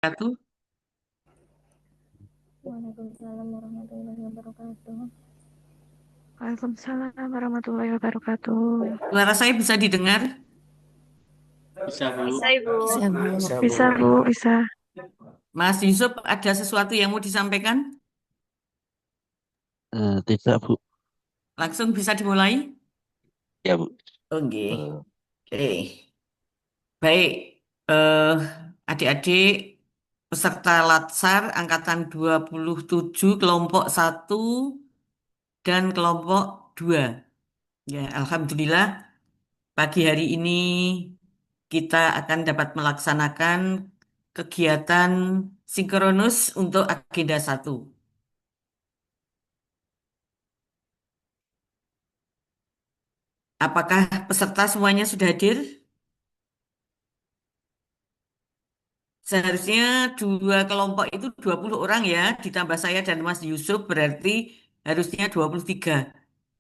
Wabarakatuh. Waalaikumsalam warahmatullahi wabarakatuh. Waalaikumsalam warahmatullahi wabarakatuh. Suara saya bisa didengar? Bisa, Bu. Bisa, Ibu. Bisa, Bu. Bisa, Bu. Bisa, Bu, bisa. Mas Yusuf, ada sesuatu yang mau disampaikan? Tidak, Bu. Langsung bisa dimulai? Ya, Bu. Oke. Oke. Baik, eh, adik-adik peserta Latsar Angkatan 27 kelompok 1 dan kelompok 2. Ya, Alhamdulillah pagi hari ini kita akan dapat melaksanakan kegiatan sinkronus untuk agenda 1. Apakah peserta semuanya sudah hadir? Seharusnya dua kelompok itu 20 orang ya, ditambah saya dan Mas Yusuf berarti harusnya 23.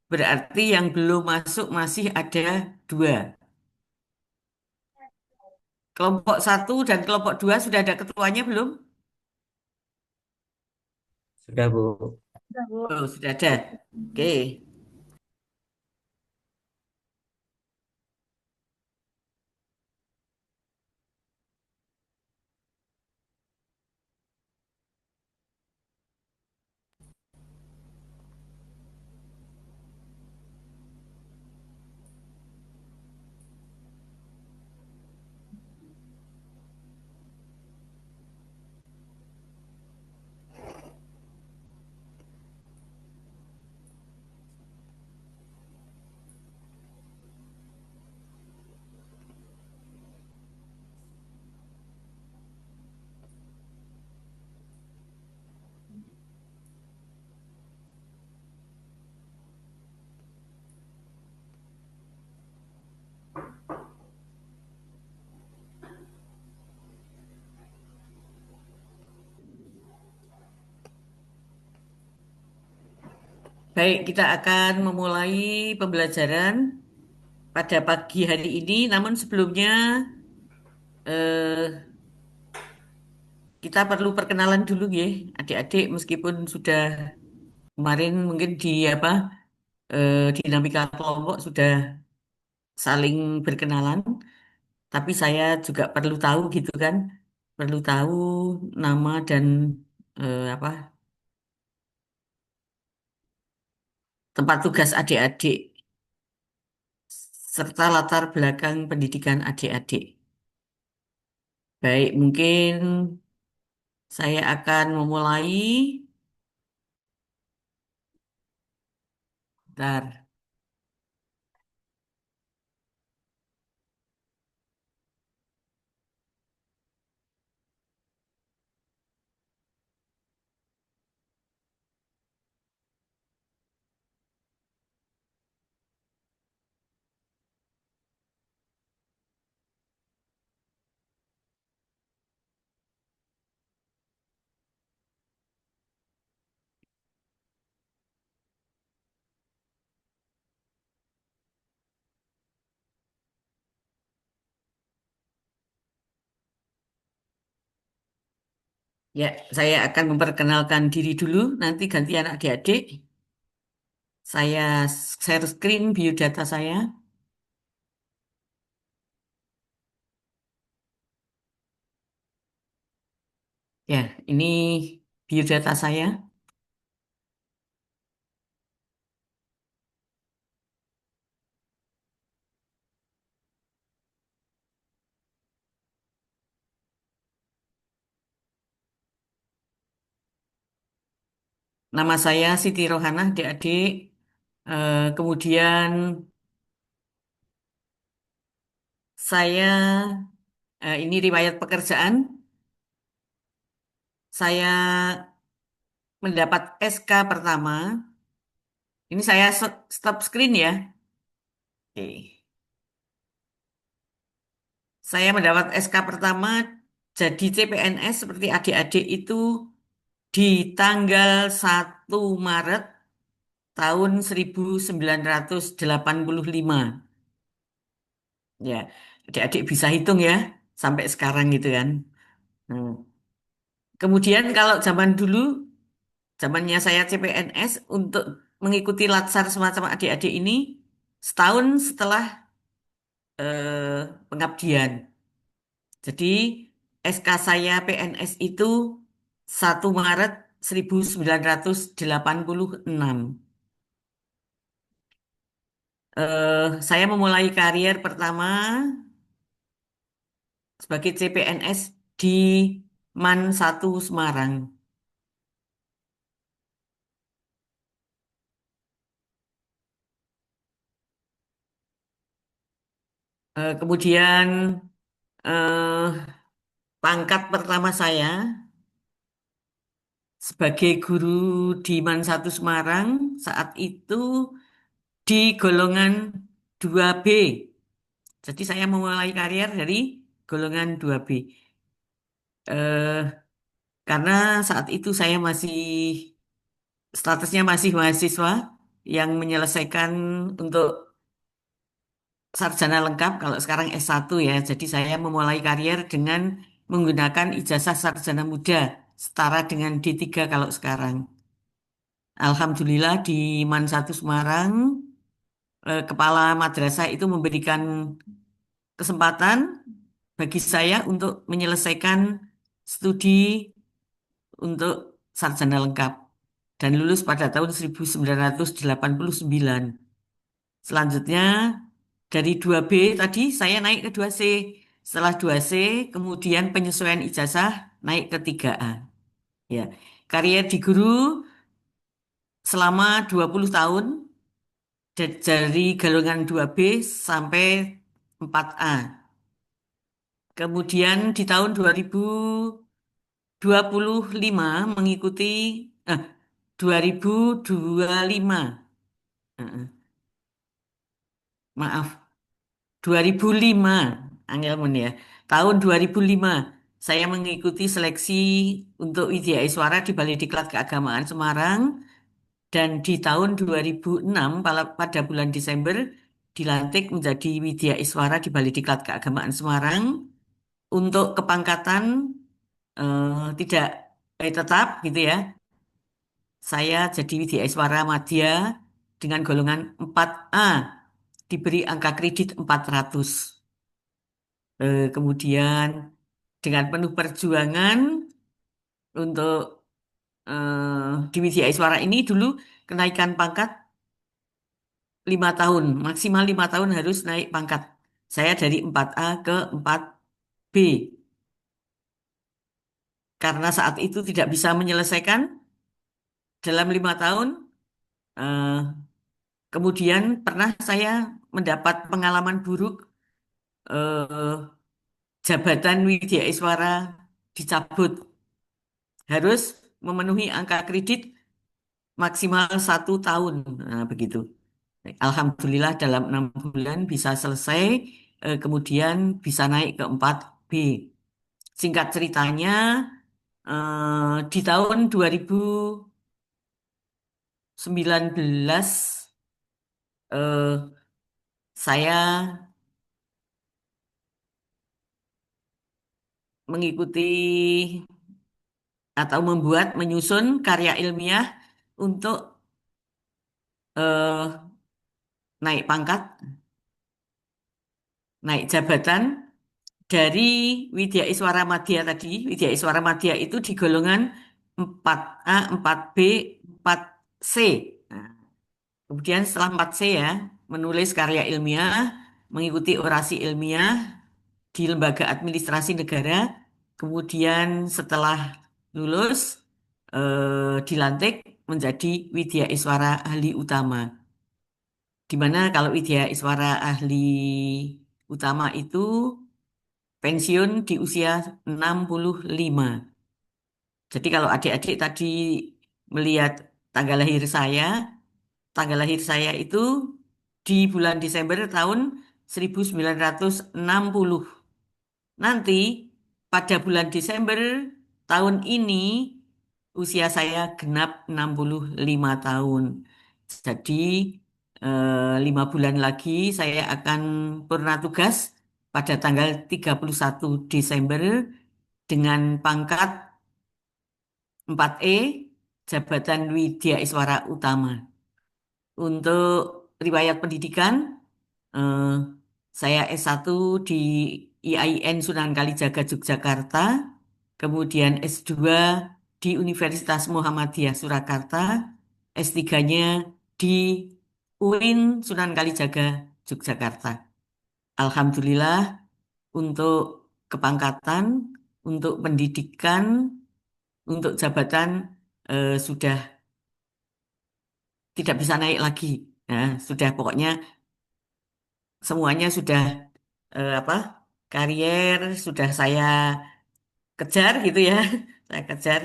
Berarti yang belum masuk masih ada dua. Kelompok 1 dan kelompok 2 sudah ada ketuanya belum? Sudah, Bu. Bisa, Bu. Oh, sudah ada. Oke. Baik, kita akan memulai pembelajaran pada pagi hari ini. Namun sebelumnya eh, kita perlu perkenalan dulu ya, adik-adik meskipun sudah kemarin mungkin di apa dinamika kelompok sudah saling berkenalan, tapi saya juga perlu tahu gitu kan, perlu tahu nama dan apa tempat tugas adik-adik serta latar belakang pendidikan adik-adik. Baik, mungkin saya akan memulai. Bentar. Ya, saya akan memperkenalkan diri dulu, nanti gantian adik-adik. Saya share screen biodata saya. Ya, ini biodata saya. Nama saya Siti Rohana, adik-adik. Kemudian saya, ini riwayat pekerjaan. Saya mendapat SK pertama. Ini saya stop screen ya. Oke. Saya mendapat SK pertama jadi CPNS seperti adik-adik itu di tanggal 1 Maret tahun 1985. Ya, adik-adik bisa hitung ya sampai sekarang gitu kan. Hmm. Kemudian kalau zaman dulu, zamannya saya CPNS, untuk mengikuti latsar semacam adik-adik ini, setahun setelah pengabdian. Jadi SK saya PNS itu 1 Maret 1986. Saya memulai karier pertama sebagai CPNS di MAN 1 Semarang. Kemudian eh, pangkat pertama saya sebagai guru di MAN 1 Semarang saat itu di golongan 2B. Jadi saya memulai karier dari golongan 2B. Eh, karena saat itu saya masih statusnya masih mahasiswa yang menyelesaikan untuk sarjana lengkap, kalau sekarang S1 ya. Jadi saya memulai karier dengan menggunakan ijazah sarjana muda setara dengan D3 kalau sekarang. Alhamdulillah di MAN 1 Semarang, kepala madrasah itu memberikan kesempatan bagi saya untuk menyelesaikan studi untuk sarjana lengkap dan lulus pada tahun 1989. Selanjutnya dari 2B tadi saya naik ke 2C. Setelah 2C kemudian penyesuaian ijazah naik ke 3A. Ya. Karier di guru selama 20 tahun dari golongan 2B sampai 4A. Kemudian di tahun 2025 mengikuti eh, 2025. Maaf, 2005, Angelmun ya. Tahun 2005 saya mengikuti seleksi untuk Widya Iswara di Balediklat Keagamaan Semarang dan di tahun 2006 pada bulan Desember dilantik menjadi Widya Iswara di Balediklat Keagamaan Semarang untuk kepangkatan tidak tetap gitu ya. Saya jadi Widya Iswara Madya dengan golongan 4A, diberi angka kredit 400. Kemudian dengan penuh perjuangan untuk di Widya Iswara ini dulu kenaikan pangkat 5 tahun, maksimal 5 tahun harus naik pangkat. Saya dari 4A ke 4B karena saat itu tidak bisa menyelesaikan dalam 5 tahun. eh, Kemudian pernah saya mendapat pengalaman buruk, eh, jabatan Widya Iswara dicabut, harus memenuhi angka kredit maksimal 1 tahun. Nah, begitu. Alhamdulillah dalam 6 bulan bisa selesai, kemudian bisa naik ke 4B. Singkat ceritanya, di tahun 2019 eh, saya mengikuti atau menyusun karya ilmiah untuk eh, naik pangkat, naik jabatan dari Widya Iswara Madya tadi. Widya Iswara Madya itu di golongan 4A, 4B, 4C. Nah, kemudian setelah 4C ya, menulis karya ilmiah, mengikuti orasi ilmiah di lembaga administrasi negara. Kemudian setelah lulus, dilantik menjadi Widya Iswara Ahli Utama. Di mana kalau Widya Iswara Ahli Utama itu pensiun di usia 65. Jadi kalau adik-adik tadi melihat tanggal lahir saya, tanggal lahir saya itu di bulan Desember tahun 1960. Nanti pada bulan Desember tahun ini usia saya genap 65 tahun. Jadi 5 bulan lagi saya akan purna tugas pada tanggal 31 Desember dengan pangkat 4E, jabatan Widya Iswara Utama. Untuk riwayat pendidikan, eh, saya S1 di IAIN Sunan Kalijaga, Yogyakarta, kemudian S2 di Universitas Muhammadiyah Surakarta, S3-nya di UIN Sunan Kalijaga, Yogyakarta. Alhamdulillah untuk kepangkatan, untuk pendidikan, untuk jabatan sudah tidak bisa naik lagi. Nah, sudah pokoknya semuanya sudah apa karier sudah saya kejar gitu ya. Saya kejar.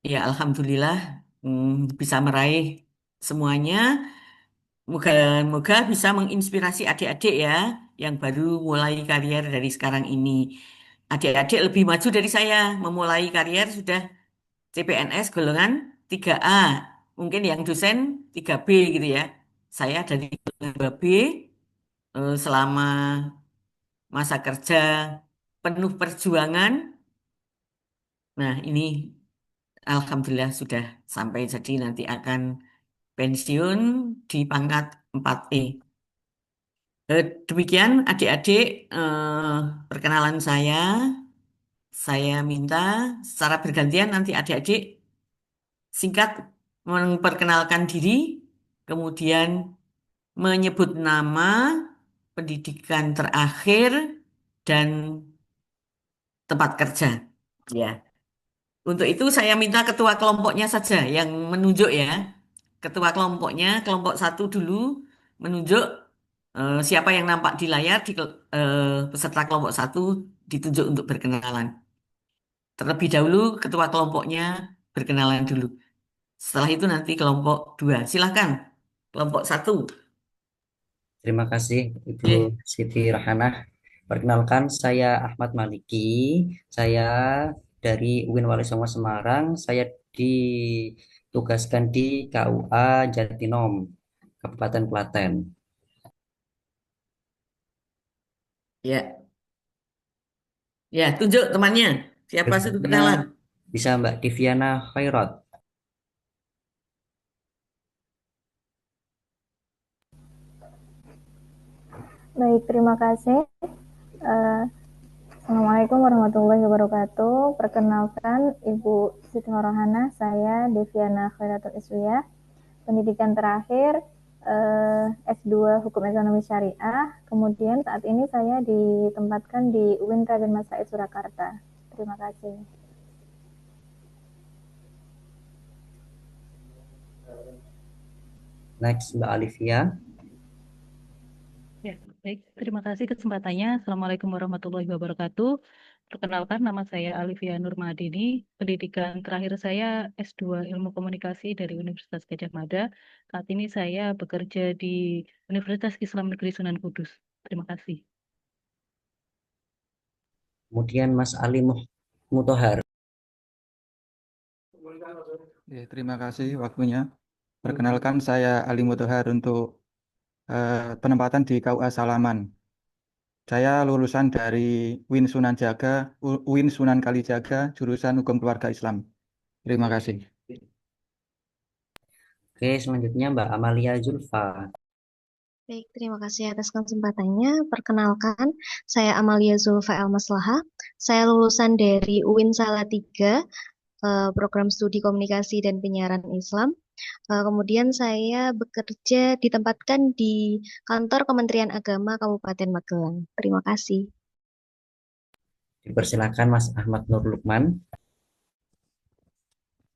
Ya, alhamdulillah bisa meraih semuanya. Moga-moga bisa menginspirasi adik-adik ya yang baru mulai karier dari sekarang ini. Adik-adik lebih maju dari saya, memulai karier sudah CPNS golongan 3A. Mungkin yang dosen 3B gitu ya. Saya dari golongan 2B selama masa kerja penuh perjuangan. Nah, ini alhamdulillah sudah sampai jadi nanti akan pensiun di pangkat 4E. Demikian adik-adik perkenalan saya. Saya minta secara bergantian nanti adik-adik singkat memperkenalkan diri, kemudian menyebut nama, pendidikan terakhir, dan tempat kerja. Ya. Untuk itu saya minta ketua kelompoknya saja yang menunjuk ya. Ketua kelompoknya, kelompok satu dulu menunjuk siapa yang nampak di layar di peserta kelompok satu ditunjuk untuk berkenalan. Terlebih dahulu ketua kelompoknya berkenalan dulu. Setelah itu nanti kelompok dua. Silakan. Kelompok satu. Terima kasih Ibu Oke. Siti Rahanah. Perkenalkan saya Ahmad Maliki. Saya dari UIN Wali Songo Semarang. Saya ditugaskan di KUA Jatinom, Kabupaten Klaten. Ya. Ya, tunjuk temannya. Siapa suruh Berikutnya kenalan? bisa Mbak Diviana Khairat. Baik, terima kasih. Eh, Assalamualaikum warahmatullahi wabarakatuh. Perkenalkan Ibu Siti Nurhana, saya Deviana Khairatul Iswiyah. Pendidikan terakhir S2 Hukum Ekonomi Syariah. Kemudian saat ini saya ditempatkan di UIN Raden Mas Said Surakarta. Terima kasih. Next Mbak Alivia. Ya, baik. Terima kasih kesempatannya. Assalamualaikum warahmatullahi wabarakatuh. Perkenalkan, nama saya Alivia Nurmadini. Pendidikan terakhir saya S2 Ilmu Komunikasi dari Universitas Gadjah Mada. Saat ini saya bekerja di Universitas Islam Negeri Sunan Kudus. Terima kasih. Kemudian Mas Ali Mutohar. Ya, terima kasih waktunya. Perkenalkan saya Ali Mutohar untuk penempatan di KUA Salaman. Saya lulusan dari UIN Sunan Kalijaga, jurusan Hukum Keluarga Islam. Terima kasih. Oke, selanjutnya Mbak Amalia Zulfa. Baik, terima kasih atas kesempatannya. Perkenalkan, saya Amalia Zulfa El-Maslahah. Saya lulusan dari UIN Salatiga, program studi komunikasi dan penyiaran Islam. Kemudian saya bekerja ditempatkan di kantor Kementerian Agama Kabupaten Magelang. Terima kasih. Dipersilakan Mas Ahmad Nur Lukman.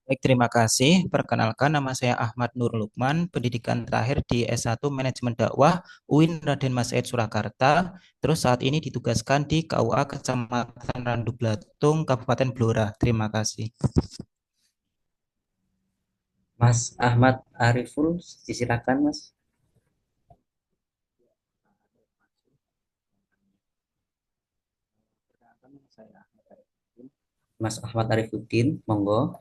Baik, terima kasih. Perkenalkan, nama saya Ahmad Nur Lukman, pendidikan terakhir di S1 Manajemen Dakwah UIN Raden Mas Said Surakarta. Terus saat ini ditugaskan di KUA Kecamatan Randu Blatung, Kabupaten Blora. Terima kasih. Mas Ahmad Ariful, disilakan Mas. Mas Ahmad Arifuddin, monggo.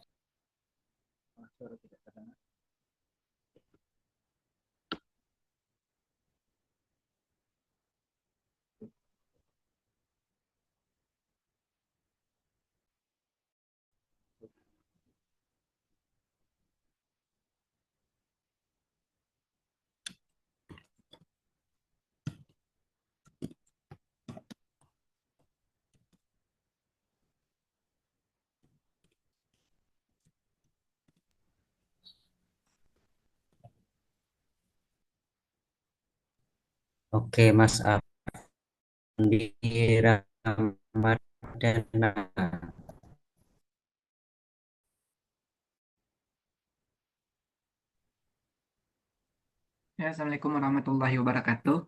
Oke, Mas Andi Ramadana. Ya, Assalamualaikum warahmatullahi wabarakatuh.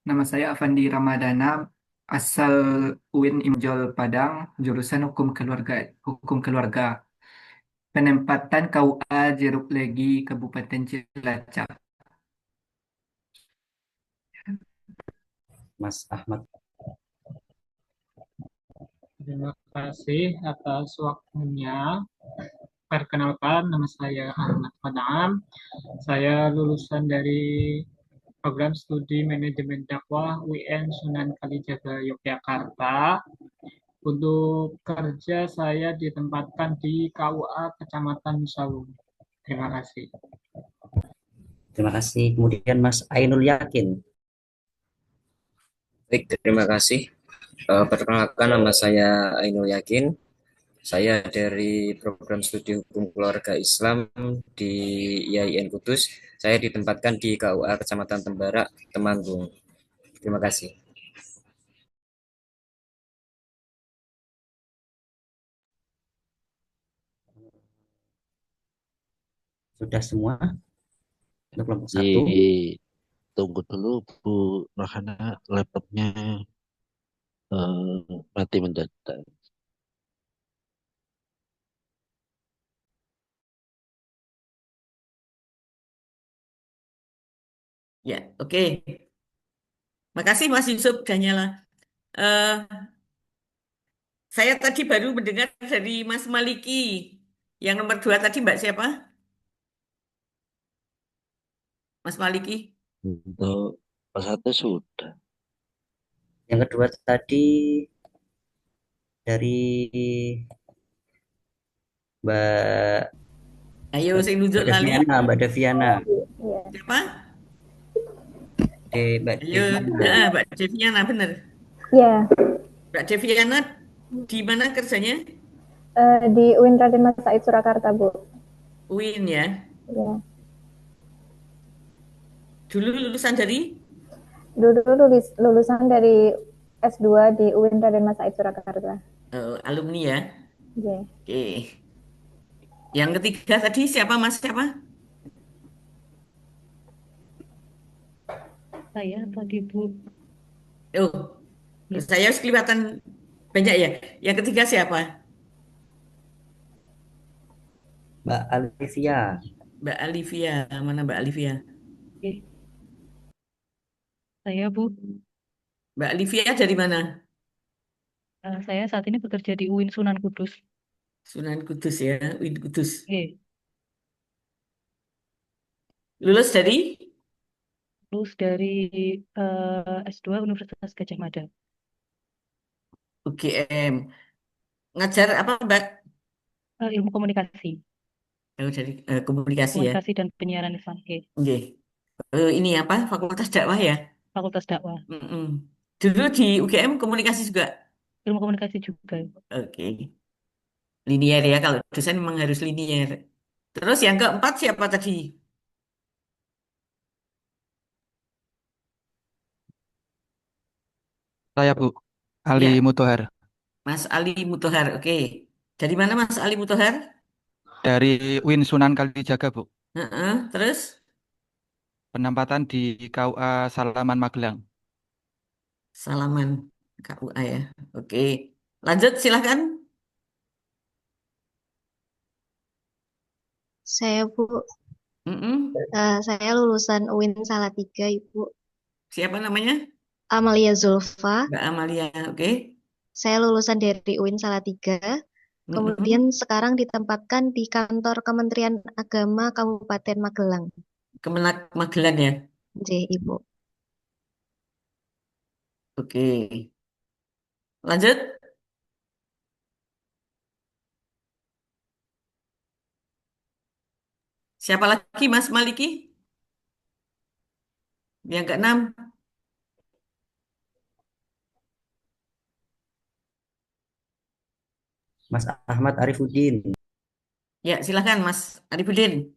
Nama saya Afandi Ramadana, asal UIN Imjol Padang, jurusan Hukum Keluarga, penempatan KUA Jeruk Legi, Kabupaten Cilacap. Mas Ahmad. Terima kasih atas waktunya. Perkenalkan, nama saya Ahmad Fadam. Saya lulusan dari program studi manajemen dakwah UIN Sunan Kalijaga Yogyakarta. Untuk kerja saya ditempatkan di KUA Kecamatan Musawu. Terima kasih. Terima kasih. Kemudian Mas Ainul Yakin. Baik, terima kasih. Perkenalkan, nama saya Ainul Yakin. Saya dari program studi hukum keluarga Islam di IAIN Kudus. Saya ditempatkan di KUA Kecamatan Tembara, Temanggung. Terima kasih. Sudah semua untuk kelompok satu. Tunggu dulu Bu Rohana, laptopnya mati mendadak. Ya, oke. Makasih Mas Yusuf dan Nyala. Eh, saya tadi baru mendengar dari Mas Maliki. Yang nomor 2 tadi Mbak siapa? Mas Maliki. Untuk pas satu sudah. Yang kedua tadi dari Mbak Ayo saya nunjuk lali. Mbak Deviana. Siapa? Mbak Ayo, Deviana. Mbak Deviana benar. Ya, Mbak Deviana di mana kerjanya? di UIN Raden Mas Said Surakarta, Bu. UIN ya. Ya. Dulu lulusan dari? Dulu lulusan dari S2 di UIN Raden Mas Said Surakarta. Alumni ya. Ya. Oke. Yang ketiga tadi siapa Mas siapa? Saya tadi Bu. Oh, saya harus kelihatan banyak ya. Yang ketiga siapa? Mbak Alivia. Mbak Alivia. Mana Mbak Alivia? Oke. Saya Bu. Mbak Alivia dari mana? Saya saat ini bekerja di UIN Sunan Kudus. Sunan Kudus ya, UIN Kudus. Oke. Lulus dari? Lulus dari S2 Universitas Gajah Mada. UGM. Ngajar apa Mbak? Ilmu komunikasi. Dari komunikasi ya. Komunikasi dan penyiaran Islam. Oke. Oke. Ini apa? Fakultas dakwah ya? Fakultas dakwah. Dulu di UGM komunikasi juga? Ilmu komunikasi juga. Oke. Linier ya, kalau dosen memang harus linier. Terus yang keempat siapa tadi? Saya Bu, Ali Ya, Mutohar. Mas Ali Mutohar. Oke. Dari mana Mas Ali Mutohar? Dari UIN Sunan Kalijaga, Bu. Terus? Penempatan di KUA Salaman Magelang. Salaman KUA ya. Oke. Lanjut silahkan. Saya Bu. Saya lulusan UIN Salatiga, Ibu. Siapa namanya? Amalia Zulfa. Mbak Amalia, oke. Saya lulusan dari UIN Salatiga. Kemudian sekarang ditempatkan di kantor Kementerian Agama Kabupaten Magelang. Kemenak Magelang ya? Ibu. Oke. Lanjut. Siapa lagi Mas Maliki? Yang keenam. Mas Ahmad Arifuddin. Ya, silahkan Mas Arifuddin.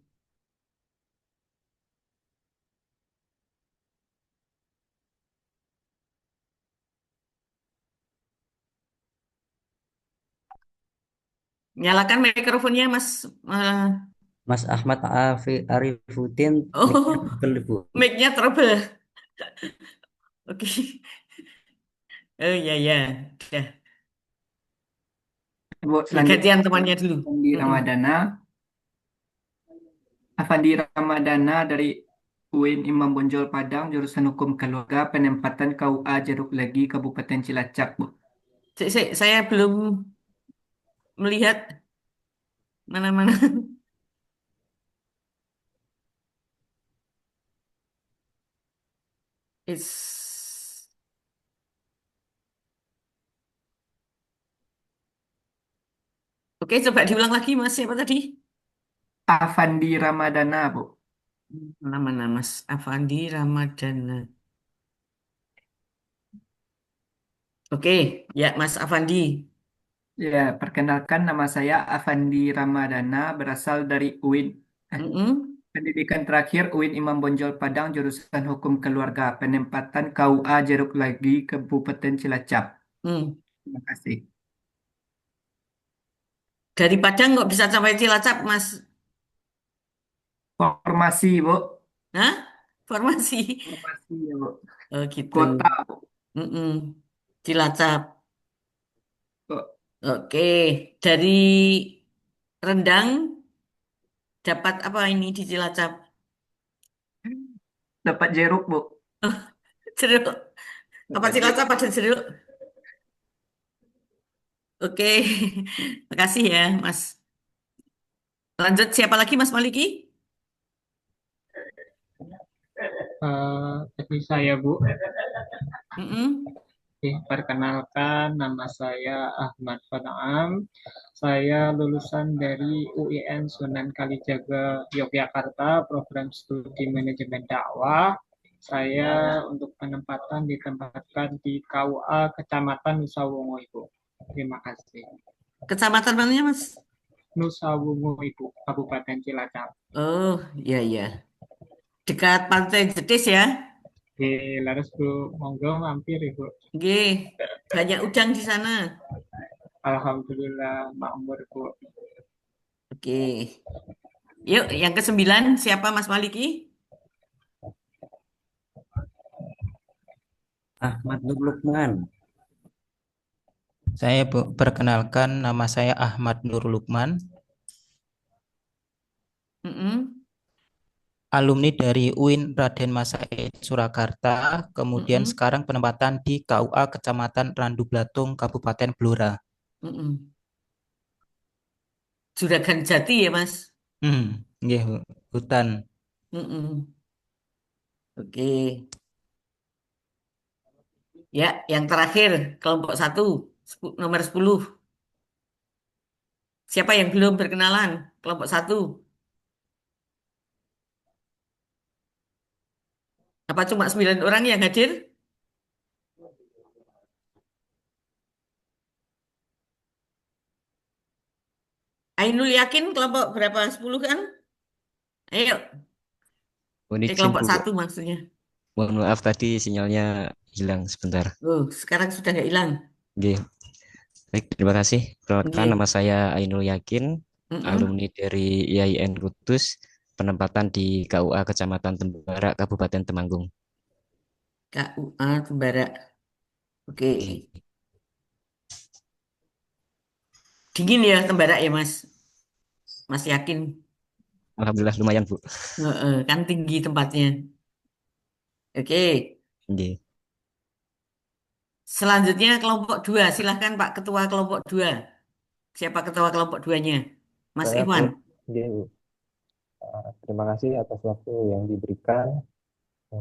Nyalakan mikrofonnya, Mas. Eh, Mas Ahmad Arifuddin, mic-nya oh, double, Bu. mic-nya trouble. Oke. Oh iya, ya. Udah. Bu, Ya, selanjutnya gantian temannya dulu. Afandi Mm-mm. Ramadana. Afandi Ramadana dari UIN Imam Bonjol Padang, jurusan Hukum Keluarga, penempatan KUA Jeruk Legi, Kabupaten Cilacap, Bu. Saya belum melihat mana-mana. It's... Oke, coba diulang lagi, Mas. Siapa tadi? Afandi Ramadana, Bu. Mana-mana, Mas Afandi Ramadana. Oke, ya, Mas Afandi. Ya, perkenalkan nama saya Afandi Ramadana, berasal dari UIN. Mm-mm. Pendidikan terakhir UIN Imam Bonjol Padang, jurusan Hukum Keluarga, penempatan KUA Jeruk Legi, Kabupaten Cilacap. Hmm. Terima kasih. Dari Padang kok bisa sampai Cilacap, Mas? Formasi, Bu. Hah? Formasi. Formasi, ya, Bu. Oh, gitu. Kota, Bu. Mm-mm. Cilacap. Bu. Oke, dari Rendang dapat apa ini di Cilacap? Dapat jeruk, Bu. Jeruk. Apa Dapat Cilacap jeruk. ada jeruk? Oke, makasih ya, Mas. Lanjut, siapa lagi, Mas Maliki? Teknis saya, Bu. Mm-mm. Oke, perkenalkan, nama saya Ahmad Fanaam. Saya lulusan dari UIN Sunan Kalijaga, Yogyakarta, program studi manajemen dakwah. Saya untuk penempatan ditempatkan di KUA Kecamatan Nusa Wungu, Ibu. Terima kasih. Kecamatan mana, Mas? Nusa Wungu, Ibu, Kabupaten Cilacap. Oh, iya, iya. Dekat Pantai Jetis ya. Di Laras, Bu, monggo mampir, Ibu. Oke, banyak udang di sana. Alhamdulillah, makmur, Bu. Oke. Yuk, yang ke-9 siapa, Mas Maliki? Ahmad Nur Lukman. Saya perkenalkan, nama saya Ahmad Nur Lukman, Mm-mm. alumni dari UIN Raden Mas Said Surakarta, kemudian Mm-mm. sekarang penempatan di KUA Kecamatan Randu Blatung, Kabupaten Blora. Mm-mm. Juragan Jati ya, Mas? Nggih, Bu. Hutan. Mm-mm. Oke. Ya, yang terakhir, kelompok 1, nomor 10. Siapa yang belum berkenalan? Kelompok 1. Apa cuma 9 orang yang hadir? Ainul Yakin kelompok berapa? 10 kan? Ayo, Mohon izin, kelompok Bu. 1 maksudnya. Mohon maaf tadi sinyalnya hilang sebentar. Oh, sekarang sudah nggak hilang. Oke, baik, terima kasih. Perkenalkan, nama Oke. saya Ainul Yakin, Mm-mm. alumni dari IAIN Kudus, penempatan di KUA Kecamatan Tembara, Kabupaten Temanggung. KUA Tembara. Oke. Oke. Dingin ya Tembara ya, Mas? Mas yakin? Alhamdulillah lumayan, Bu. Heeh, kan tinggi tempatnya. Oke. Oke. Selanjutnya kelompok 2. Silahkan Pak Ketua kelompok 2. Siapa ketua kelompok 2-nya? Mas Saya, Bu. Iwan. Oke, Bu. Terima kasih atas waktu yang diberikan,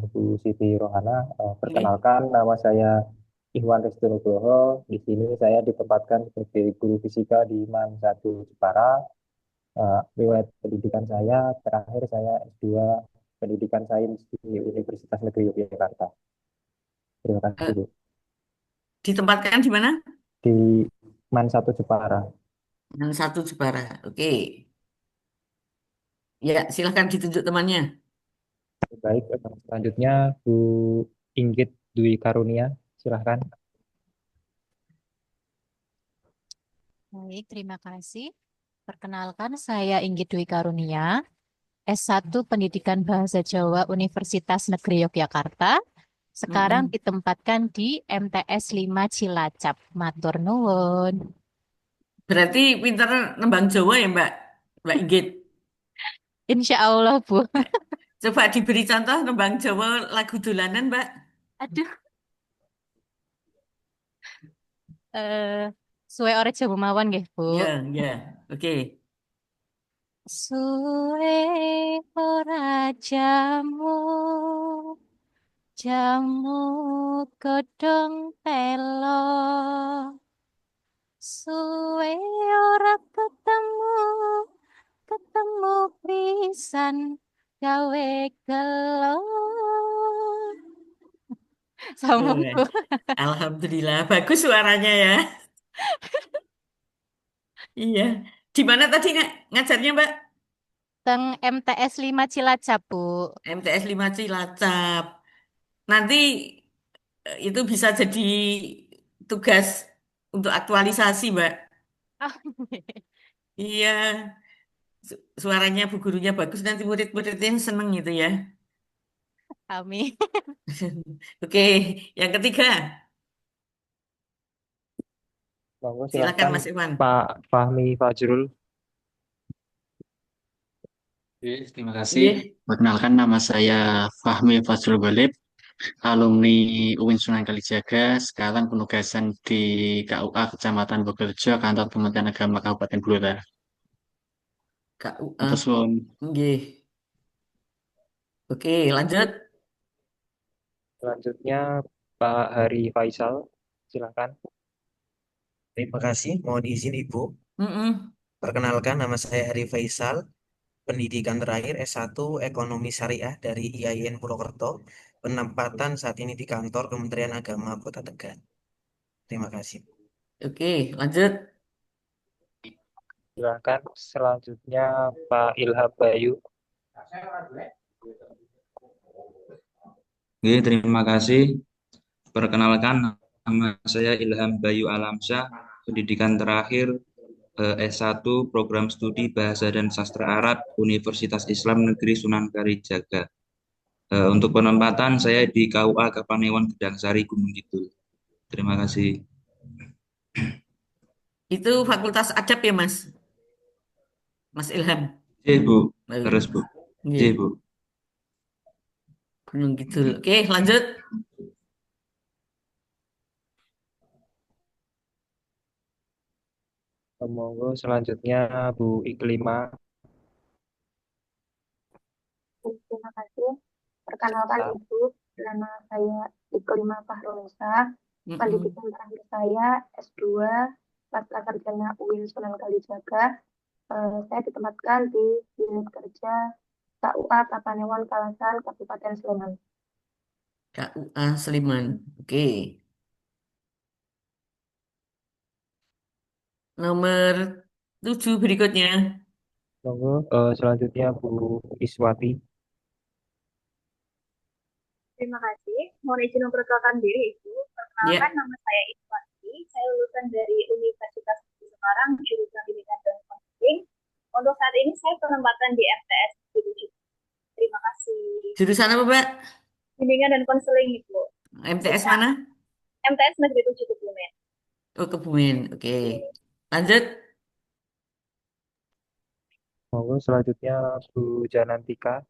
Bu Siti Rohana. Oke. Perkenalkan, nama saya Ikhwan Restu Nugroho. Di sini saya ditempatkan sebagai guru fisika di MAN 1 Jepara. Riwayat pendidikan saya, terakhir saya S2 Pendidikan Sains di Universitas Negeri Yogyakarta. Terima kasih, Eh, Bu. ditempatkan di mana? Di MAN 1 Jepara. Yang 1 Jepara. Oke. Ya, silahkan ditunjuk temannya. Baik, selanjutnya Bu Inggit Dwi Karunia. Silahkan. Baik, terima kasih. Perkenalkan, saya Inggit Dwi Karunia, S1 Pendidikan Bahasa Jawa Universitas Negeri Yogyakarta. Sekarang Mm-mm. ditempatkan di MTS 5 Cilacap. Matur nuwun. Berarti pinter nembang Jawa ya, Mbak Inggit. Insya Allah, Bu. Coba diberi contoh nembang Jawa lagu dolanan, Mbak. Aduh, eh suwe ora Jawa mawon nggih, Bu. Ya, ya. Oke. Suwe ora jamu, jamu godhong telo. Suwe ora ketemu, ketemu pisan gawe gelo. Sambung, Tuh, Bu. Alhamdulillah, bagus suaranya ya. Iya. Di mana tadi ngajarnya, Mbak? Teng MTS 5 Cilacap, Bu. MTS 5 Cilacap. Nanti itu bisa jadi tugas untuk aktualisasi, Mbak. Iya, suaranya bu gurunya bagus, nanti murid-muridnya seneng gitu ya. Amin. Oke, yang ketiga, Monggo silakan silahkan Mas Iwan. Pak Fahmi Fajrul. Oke, terima kasih. Iya, Perkenalkan nama saya Fahmi Fazrul Ghalib, alumni UIN Sunan Kalijaga, sekarang penugasan di KUA Kecamatan Bogerjo, Kantor Kementerian Agama Kabupaten Blora. KUA. Atas suwun. Nggih. Oke, lanjut. Selanjutnya Pak Hari Faisal, silakan. Terima kasih. Mohon izin Ibu. Mm-mm. Perkenalkan, nama saya Hari Faisal. Pendidikan terakhir S1 Ekonomi Syariah dari IAIN Purwokerto. Penempatan saat ini di kantor Kementerian Agama Kota Tegal. Terima kasih. Oke, lanjut. Silakan selanjutnya Pak Ilham Bayu. Oke, terima kasih. Perkenalkan, nama saya Ilham Bayu Alamsyah, pendidikan terakhir S1 Program Studi Bahasa dan Sastra Arab Universitas Islam Negeri Sunan Kalijaga. Untuk penempatan saya di KUA Kapanewon Gedang Sari Gunung Kidul. Terima kasih. Itu Fakultas Adab ya, Mas? Mas Ilham. Iya, Bu. Baik. Terus, Bu. Nggih. Iya, Bu. Gunung Kidul. Oke, lanjut. Monggo selanjutnya Bu Iklima. Terima kasih. Perkenalkan Ibu, nama saya Iklima Fahrunisa. Mm-mm. Pendidikan terakhir saya S2 Pasca Sarjana UIN Sunan Kalijaga. Saya ditempatkan di unit kerja KUA Kapanewon Kalasan Kabupaten Sleman. KUA Sleman. Oke. Nomor 7 berikutnya. Monggo selanjutnya Bu Iswati. Terima kasih. Mohon izin memperkenalkan diri, Ibu. Perkenalkan, nama saya Iswati. Saya lulusan dari Universitas Semarang, jurusan Pendidikan dan Konseling. Untuk saat ini saya penempatan di MTS Jurusan. Terima kasih. Jurusan apa, Mbak? Bimbingan dan Konseling, Ibu. MTS mana? MTS Negeri 7 Kebumen. Oh, Kebumen. Oke. Lanjut. Monggo selanjutnya Bu Janantika.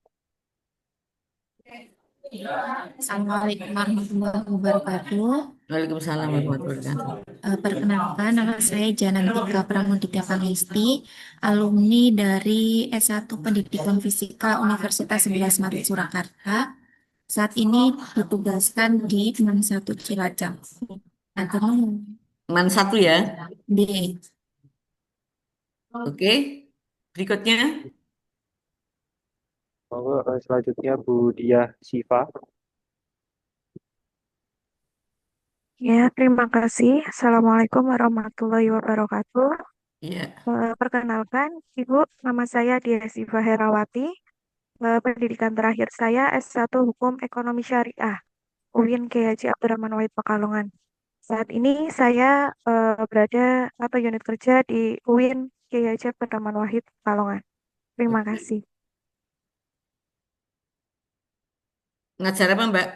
Assalamualaikum warahmatullahi wabarakatuh. Waalaikumsalam warahmatullahi wabarakatuh. Perkenalkan, nama saya Janantika Pramudita Pangestu, alumni dari S1 Pendidikan Fisika Universitas 11 Maret Surakarta. Saat ini ditugaskan di Man 1 Cilacap. Man 1 ya? D. Oke. Berikutnya. Monggo selanjutnya Bu Diah Siva. Ya, terima kasih. Assalamualaikum warahmatullahi wabarakatuh. Iya. Perkenalkan, Ibu, nama saya Dia Siva Herawati. Pendidikan terakhir saya S1 Hukum Ekonomi Syariah, UIN Kiai Haji Abdurrahman Wahid Pekalongan. Saat ini saya berada atau unit kerja di UIN Kiai Haji Abdurrahman Wahid Pekalongan. Terima kasih. Ngajar apa, Mbak?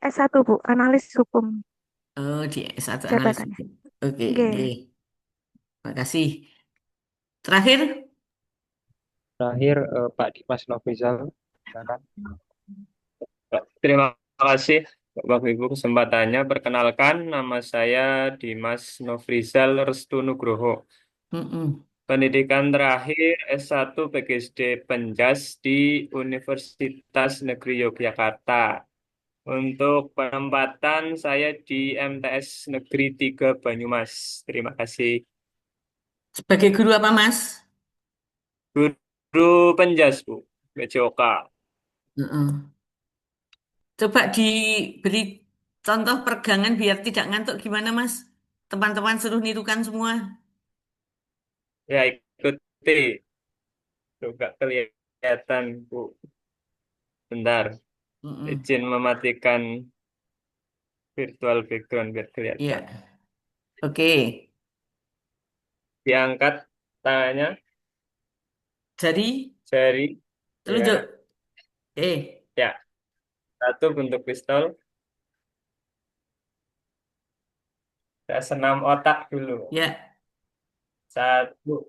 S1, Bu, analis hukum Oh, di S1 analis jabatannya. hukum. Oke, Oke. oke. Makasih. Terakhir, Terakhir Pak Dimas Nofrizal, silakan. Terima kasih Bapak Ibu kesempatannya. Perkenalkan, nama saya Dimas Nofrizal Restu Nugroho. Pendidikan terakhir S1 PGSD Penjas di Universitas Negeri Yogyakarta. Untuk penempatan saya di MTS Negeri 3 Banyumas. Terima kasih. sebagai guru apa, Mas? Guru Penjas, Bu. BCOK. Heeh. Coba diberi contoh pergangan biar tidak ngantuk gimana, Mas? Teman-teman suruh nirukan semua. Ya, ikuti. Juga kelihatan, Bu. Bentar. Izin mematikan virtual background biar Iya. kelihatan. Oke. Diangkat tangannya, Jari, jari. telunjuk. Ya, ya. Satu bentuk pistol. Saya senam otak dulu. Ya. 1,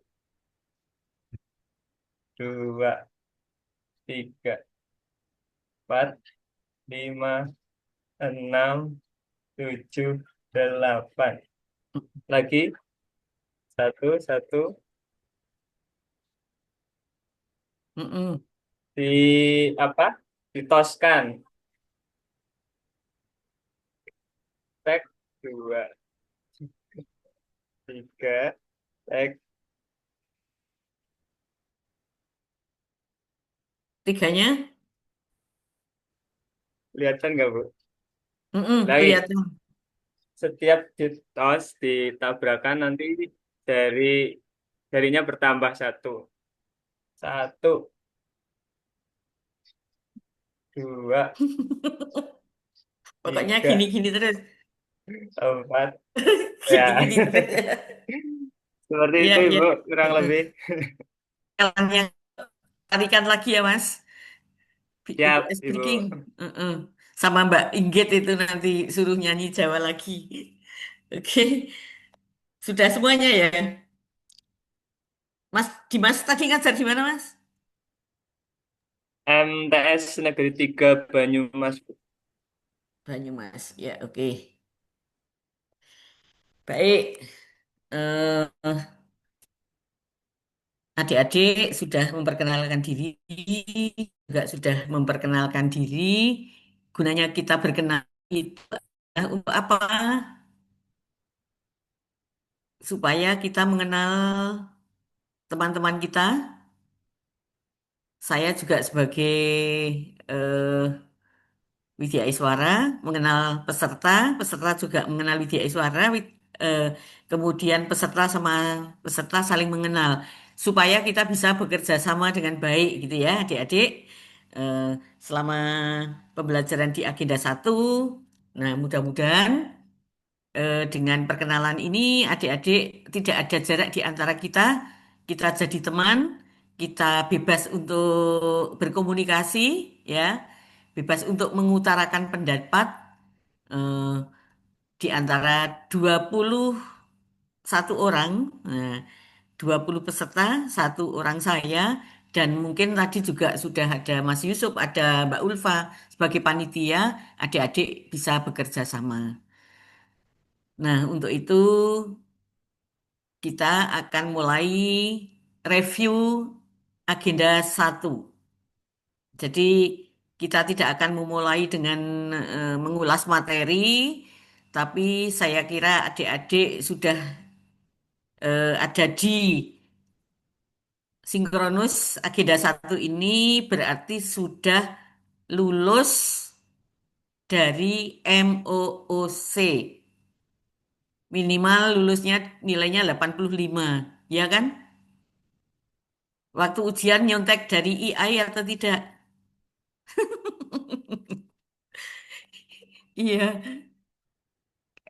2, 3, 4, 5, 6, 7, 8. Lagi. 1, 1. Di apa? Ditoskan. Tek 2, 3, tek. Tiganya? Kelihatan nggak, Bu? Lagi. Kelihatan. Setiap ditos, ditabrakan nanti jarinya bertambah 1. 1, 2, Pokoknya 3, gini-gini terus. 4. Ya. Gini-gini terus. Seperti Iya, itu, iya. Ibu, kurang lebih. Kalian yang tarikan lagi ya, Mas. Ibu Siap, S. Ibu. Breaking. Sama Mbak Inggit itu nanti suruh nyanyi Jawa lagi. Oke. Sudah semuanya ya? Mas Dimas tadi ngajar di mana, Mas? MTS Negeri 3 Banyumas, Bu. Banyumas. Ya, oke. Baik. Eh, Adik-adik sudah memperkenalkan diri, juga sudah memperkenalkan diri. Gunanya kita berkenal itu adalah untuk apa? Supaya kita mengenal teman-teman kita. Saya juga sebagai eh, Widya Iswara mengenal peserta, peserta juga mengenal Widya Iswara, kemudian peserta sama peserta saling mengenal supaya kita bisa bekerja sama dengan baik gitu ya adik-adik. Eh, Selama pembelajaran di agenda 1, nah mudah-mudahan dengan perkenalan ini adik-adik tidak ada jarak di antara kita, kita jadi teman, kita bebas untuk berkomunikasi ya, bebas untuk mengutarakan pendapat eh, di antara 21 orang, nah, 20 peserta, 1 orang saya, dan mungkin tadi juga sudah ada Mas Yusuf, ada Mbak Ulfa sebagai panitia, adik-adik bisa bekerja sama. Nah, untuk itu kita akan mulai review agenda 1. Jadi kita tidak akan memulai dengan mengulas materi, tapi saya kira adik-adik sudah ada di sinkronus agenda 1 ini berarti sudah lulus dari MOOC. Minimal lulusnya nilainya 85, ya kan? Waktu ujian nyontek dari IAI atau tidak? Iya.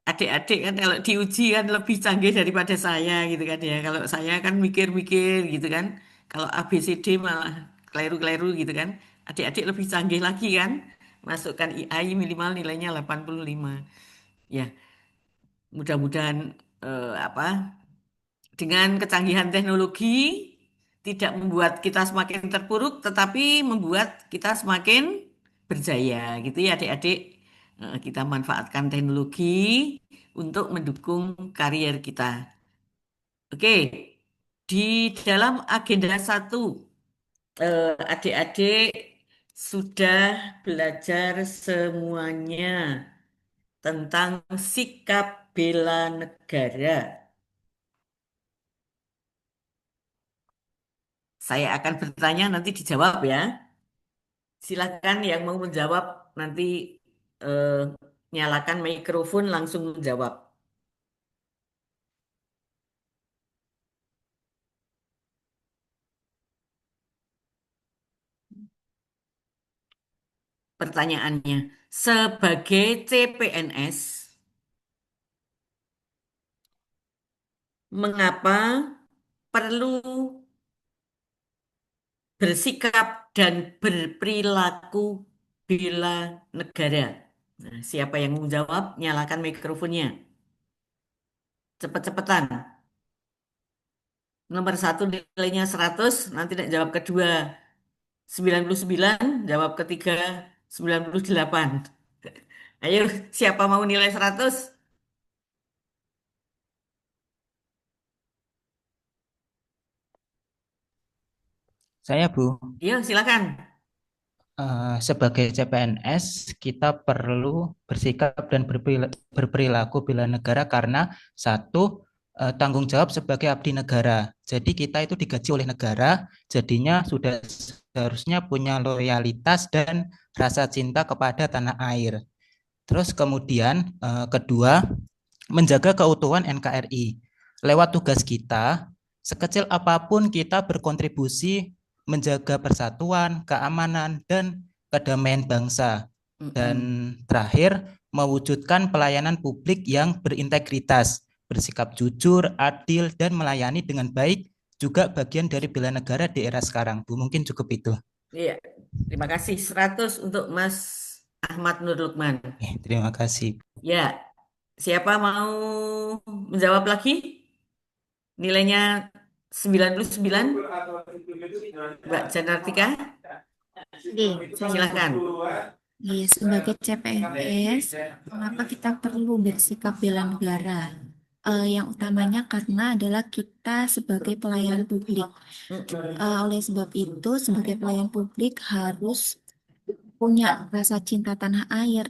adik-adik kan kalau diuji kan lebih canggih daripada saya gitu kan ya. Kalau saya kan mikir-mikir gitu kan. Kalau ABCD malah keliru-keliru gitu kan. Adik-adik lebih canggih lagi kan. Masukkan IAI minimal nilainya 85. Ya, mudah-mudahan apa dengan kecanggihan teknologi tidak membuat kita semakin terpuruk, tetapi membuat kita semakin berjaya gitu ya adik-adik. Kita manfaatkan teknologi untuk mendukung karier kita. Oke, di dalam agenda satu, adik-adik sudah belajar semuanya tentang sikap bela negara. Saya akan bertanya, nanti dijawab ya. Silakan yang mau menjawab nanti eh, nyalakan mikrofon langsung menjawab. Pertanyaannya, sebagai CPNS, mengapa perlu bersikap dan berperilaku bela negara? Nah, siapa yang mau menjawab? Nyalakan mikrofonnya. Cepet-cepetan. Nomor satu nilainya 100, nanti nak jawab kedua 99, jawab ketiga 98. Ayo, siapa mau nilai 100? Saya, Bu. Iya, silakan. Sebagai CPNS, kita perlu bersikap dan berperilaku bela negara karena satu, tanggung jawab sebagai abdi negara. Jadi kita itu digaji oleh negara, jadinya sudah seharusnya punya loyalitas dan rasa cinta kepada tanah air. Terus kemudian kedua, menjaga keutuhan NKRI. Lewat tugas kita, sekecil apapun kita berkontribusi menjaga persatuan, keamanan, dan kedamaian bangsa. Dan terakhir, mewujudkan pelayanan publik yang berintegritas, bersikap jujur, adil, dan melayani dengan baik, juga bagian dari bela negara di era sekarang. Bu, mungkin cukup itu. Iya, terima kasih. 100 untuk Mas Ahmad Nur Lukman. Terima kasih. Ya, siapa mau menjawab lagi? Nilainya 99. Mbak Janartika, silakan. Sebagai CPNS, mengapa kita perlu bersikap bela negara? Yang utamanya karena adalah kita sebagai pelayan publik. Oleh sebab itu, sebagai pelayan publik harus punya rasa cinta tanah air,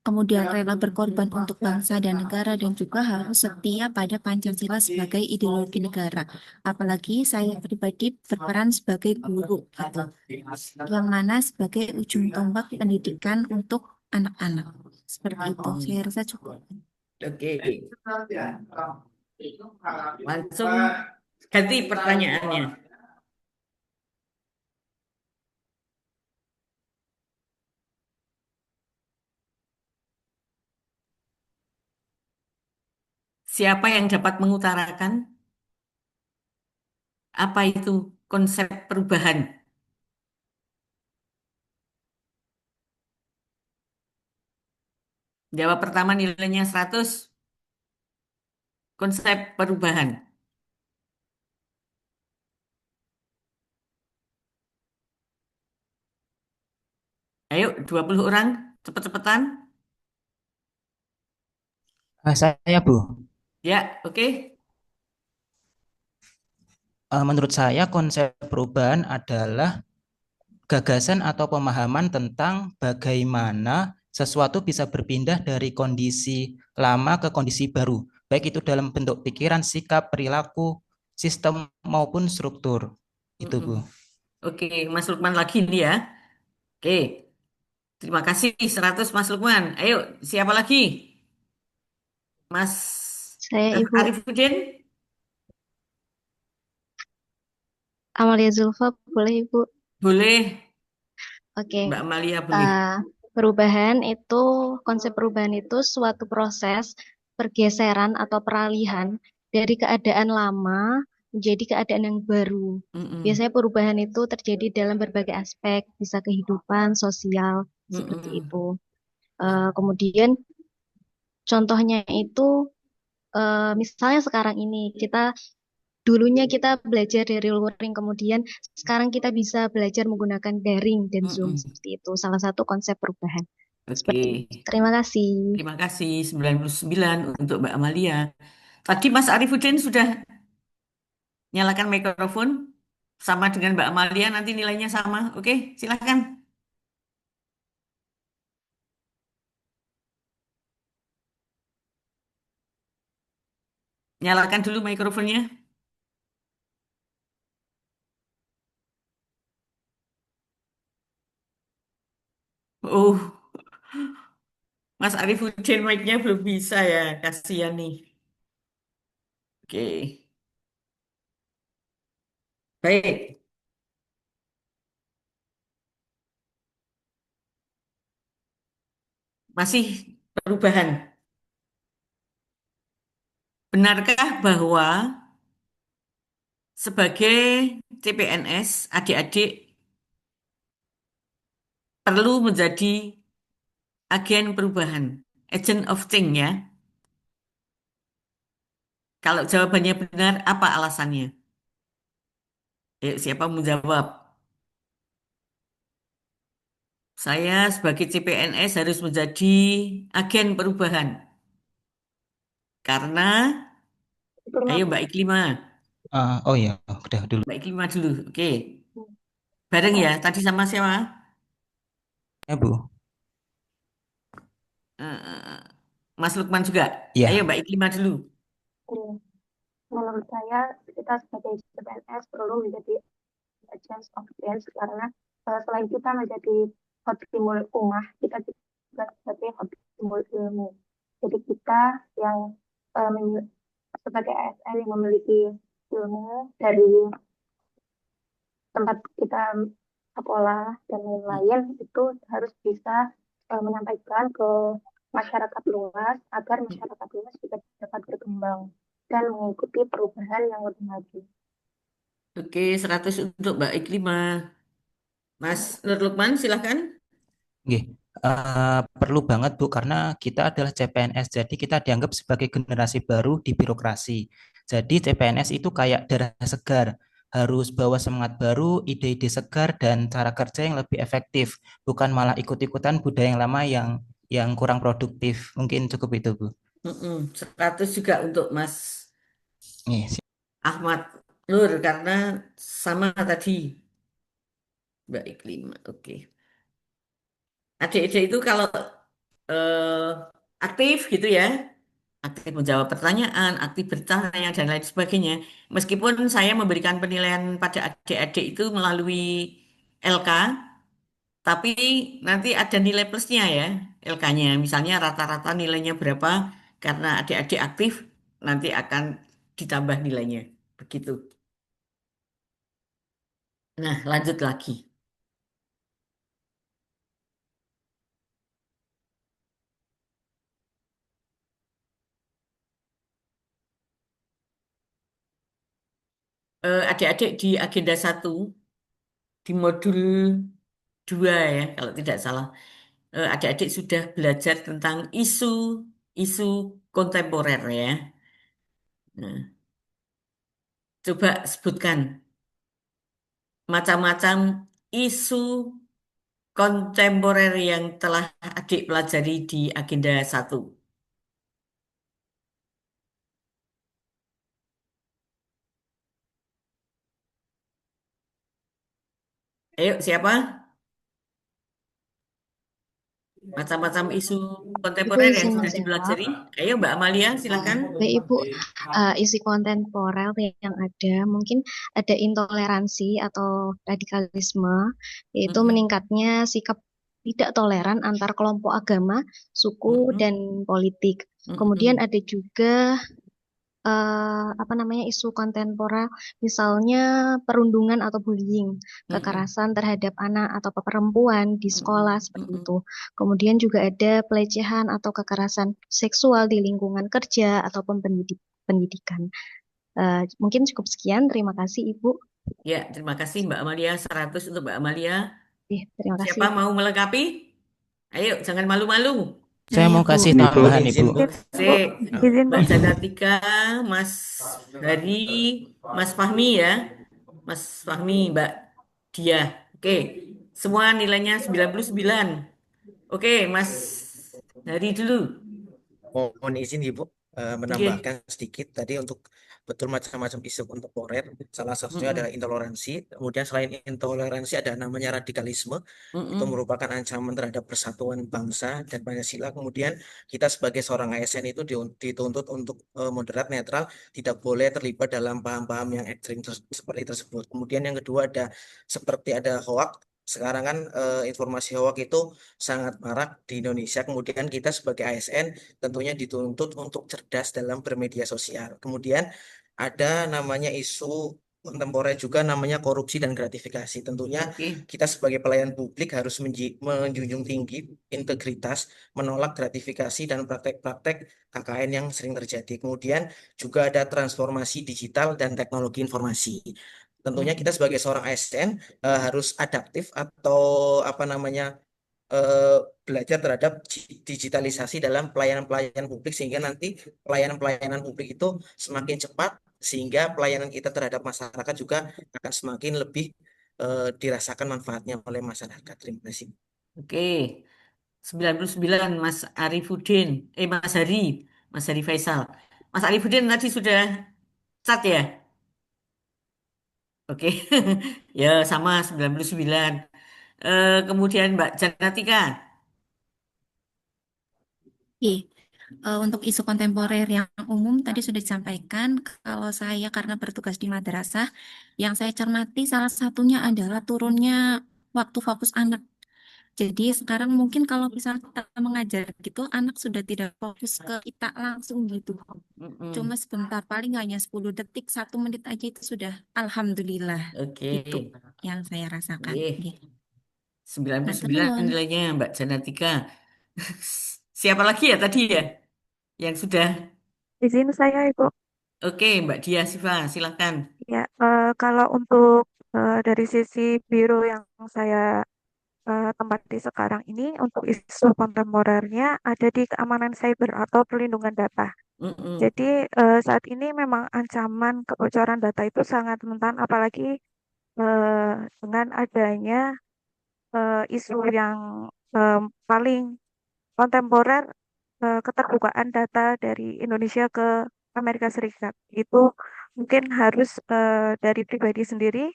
kemudian rela berkorban untuk bangsa dan negara, dan juga harus setia pada Pancasila sebagai ideologi negara. Apalagi saya pribadi berperan sebagai guru, gitu, yang mana sebagai ujung tombak pendidikan untuk anak-anak. Seperti itu, saya rasa cukup. Oke, langsung ganti pertanyaannya. Siapa yang dapat mengutarakan apa itu konsep perubahan? Jawab pertama nilainya 100. Konsep perubahan. Ayo, 20 orang, cepet-cepetan. Saya, Bu. Ya, oke. Menurut saya konsep perubahan adalah gagasan atau pemahaman tentang bagaimana sesuatu bisa berpindah dari kondisi lama ke kondisi baru, baik itu dalam bentuk pikiran, sikap, perilaku, sistem maupun struktur. Itu, Bu. Oke, Mas Lukman lagi nih ya. Oke, terima kasih 100 Mas Lukman. Ayo, siapa lagi? Mas Saya Ibu Arifuddin? Amalia Zulfa, boleh Ibu? Boleh. Oke. Mbak Amalia boleh. Konsep perubahan itu suatu proses pergeseran atau peralihan dari keadaan lama menjadi keadaan yang baru. Biasanya perubahan itu terjadi dalam berbagai aspek, bisa kehidupan, sosial, seperti itu. Kemudian contohnya itu misalnya sekarang ini dulunya kita belajar dari luring, kemudian sekarang kita bisa belajar menggunakan daring dan Zoom, seperti itu. Salah satu konsep perubahan. Seperti itu. Oke. Terima kasih. Terima kasih 99 untuk Mbak Amalia. Tadi Mas Arifudin sudah nyalakan mikrofon sama dengan Mbak Amalia, nanti nilainya sama. Oke, silakan. Nyalakan dulu mikrofonnya. Oh, Mas Arifudin mic-nya belum bisa ya, kasihan nih. Oke, baik. Masih perubahan. Benarkah bahwa sebagai CPNS, adik-adik perlu menjadi agen perubahan, agent of change ya? Kalau jawabannya benar, apa alasannya? Yuk, siapa mau jawab? Saya sebagai CPNS harus menjadi agen perubahan. Karena, ayo Mbak Iklima. Oh ya, udah dulu. Mbak Iklima dulu, oke. Bareng ya, tadi sama siapa? Ya, Bu. Mas Lukman juga? Iya. Ayo Mbak Iklima dulu. Menurut saya kita sebagai CPNS perlu menjadi agents of change karena selain kita menjadi hot timbul ummah, kita juga sebagai hot timbul ilmu. Jadi kita yang sebagai ASN yang memiliki ilmu dari tempat kita sekolah dan lain-lain itu harus bisa menyampaikan ke masyarakat luas agar masyarakat luas juga dapat berkembang dan mengikuti perubahan yang lebih maju. Oke, 100 untuk Mbak Iklima. Mas Nur Lukman, silahkan. Nggih. Perlu banget Bu, karena kita adalah CPNS, jadi kita dianggap sebagai generasi baru di birokrasi. Jadi CPNS itu kayak darah segar, harus bawa semangat baru, ide-ide segar, dan cara kerja yang lebih efektif, bukan malah ikut-ikutan budaya yang lama yang kurang produktif. Mungkin cukup itu Bu. 100 juga untuk Mas Ahmad Nur, karena sama tadi Mbak Iklima. Oke. Adik-adik itu kalau aktif gitu ya, aktif menjawab pertanyaan, aktif bertanya, dan lain sebagainya. Meskipun saya memberikan penilaian pada adik-adik itu melalui LK, tapi nanti ada nilai plusnya ya, LK-nya. Misalnya rata-rata nilainya berapa, karena adik-adik aktif, nanti akan ditambah nilainya. Begitu. Nah, lanjut lagi. Adik-adik di agenda 1, di modul 2 ya, kalau tidak salah. Adik-adik sudah belajar tentang isu kontemporer ya. Nah, coba sebutkan macam-macam isu kontemporer yang telah adik pelajari di agenda 1. Ayo, siapa? Macam-macam isu Ibu kontemporer yang izin sudah menjawab. dipelajari. Ayo, Mbak Amalia, silakan. Baik Ibu, isu kontemporer yang ada mungkin ada intoleransi atau radikalisme, yaitu meningkatnya sikap tidak toleran antar kelompok agama, suku, dan politik. Kemudian ada juga apa namanya isu kontemporer, misalnya perundungan atau bullying, kekerasan terhadap anak atau perempuan di sekolah seperti itu. Kemudian juga ada pelecehan atau kekerasan seksual di lingkungan kerja ataupun pendidikan. Mungkin cukup sekian. Terima kasih Ibu. Ya, terima kasih Mbak Amalia. 100 untuk Mbak Amalia. Terima Siapa kasih. mau melengkapi? Ayo, jangan malu-malu. Saya mau kasih Ibu, tambahan, izin, Ibu. Bu. Oke, Izin, Bu. Mbak Janatika, Mas Hari, Mas Fahmi ya. Mas Fahmi, Mbak Dia. Oke, semua nilainya 99. Oke, Mas Hari dulu. Mohon izin Ibu Oke. menambahkan sedikit tadi untuk betul macam-macam isu kontemporer. Salah satunya adalah intoleransi. Kemudian selain intoleransi ada namanya radikalisme. Itu merupakan ancaman terhadap persatuan bangsa dan Pancasila. Kemudian kita sebagai seorang ASN itu dituntut untuk moderat, netral, tidak boleh terlibat dalam paham-paham yang ekstrim seperti tersebut. Kemudian yang kedua ada seperti ada hoak. Sekarang kan informasi hoak itu sangat marak di Indonesia. Kemudian kita sebagai ASN tentunya dituntut untuk cerdas dalam bermedia sosial. Kemudian ada namanya isu kontemporer juga namanya korupsi dan gratifikasi. Tentunya kita sebagai pelayan publik harus menjunjung tinggi integritas, menolak gratifikasi dan praktek-praktek KKN yang sering terjadi. Kemudian juga ada transformasi digital dan teknologi informasi. Tentunya kita sebagai seorang ASN harus adaptif atau apa namanya belajar terhadap digitalisasi dalam pelayanan-pelayanan publik sehingga nanti pelayanan-pelayanan publik itu semakin cepat sehingga pelayanan kita terhadap masyarakat juga akan semakin lebih dirasakan manfaatnya oleh masyarakat. Terima kasih. Oke. 99 Mas Arifudin. Mas Hari. Mas Hari Faisal. Mas Arifudin tadi sudah cat ya? Oke. Ya, sama 99. Kemudian Mbak Janatika. Oke. Untuk isu kontemporer yang umum tadi sudah disampaikan, kalau saya karena bertugas di madrasah, yang saya cermati salah satunya adalah turunnya waktu fokus anak. Jadi sekarang mungkin kalau misalnya kita mengajar gitu, anak sudah tidak fokus ke kita langsung gitu. Cuma sebentar, paling hanya 10 detik, 1 menit aja itu sudah alhamdulillah. Oke. Itu yang saya rasakan. Oke. Gitu. 99 Matur nuwun. nilainya Mbak Janatika. Siapa lagi ya tadi ya? Yang sudah. Izin saya, Ibu. Oke, Mbak Dia Siva, silakan. Ya, kalau untuk dari sisi biro yang saya tempati sekarang ini, untuk isu kontemporernya ada di keamanan cyber atau perlindungan data. Jadi saat ini memang ancaman kebocoran data itu sangat rentan, apalagi dengan adanya isu yang paling kontemporer, keterbukaan data dari Indonesia ke Amerika Serikat. Itu mungkin harus dari pribadi sendiri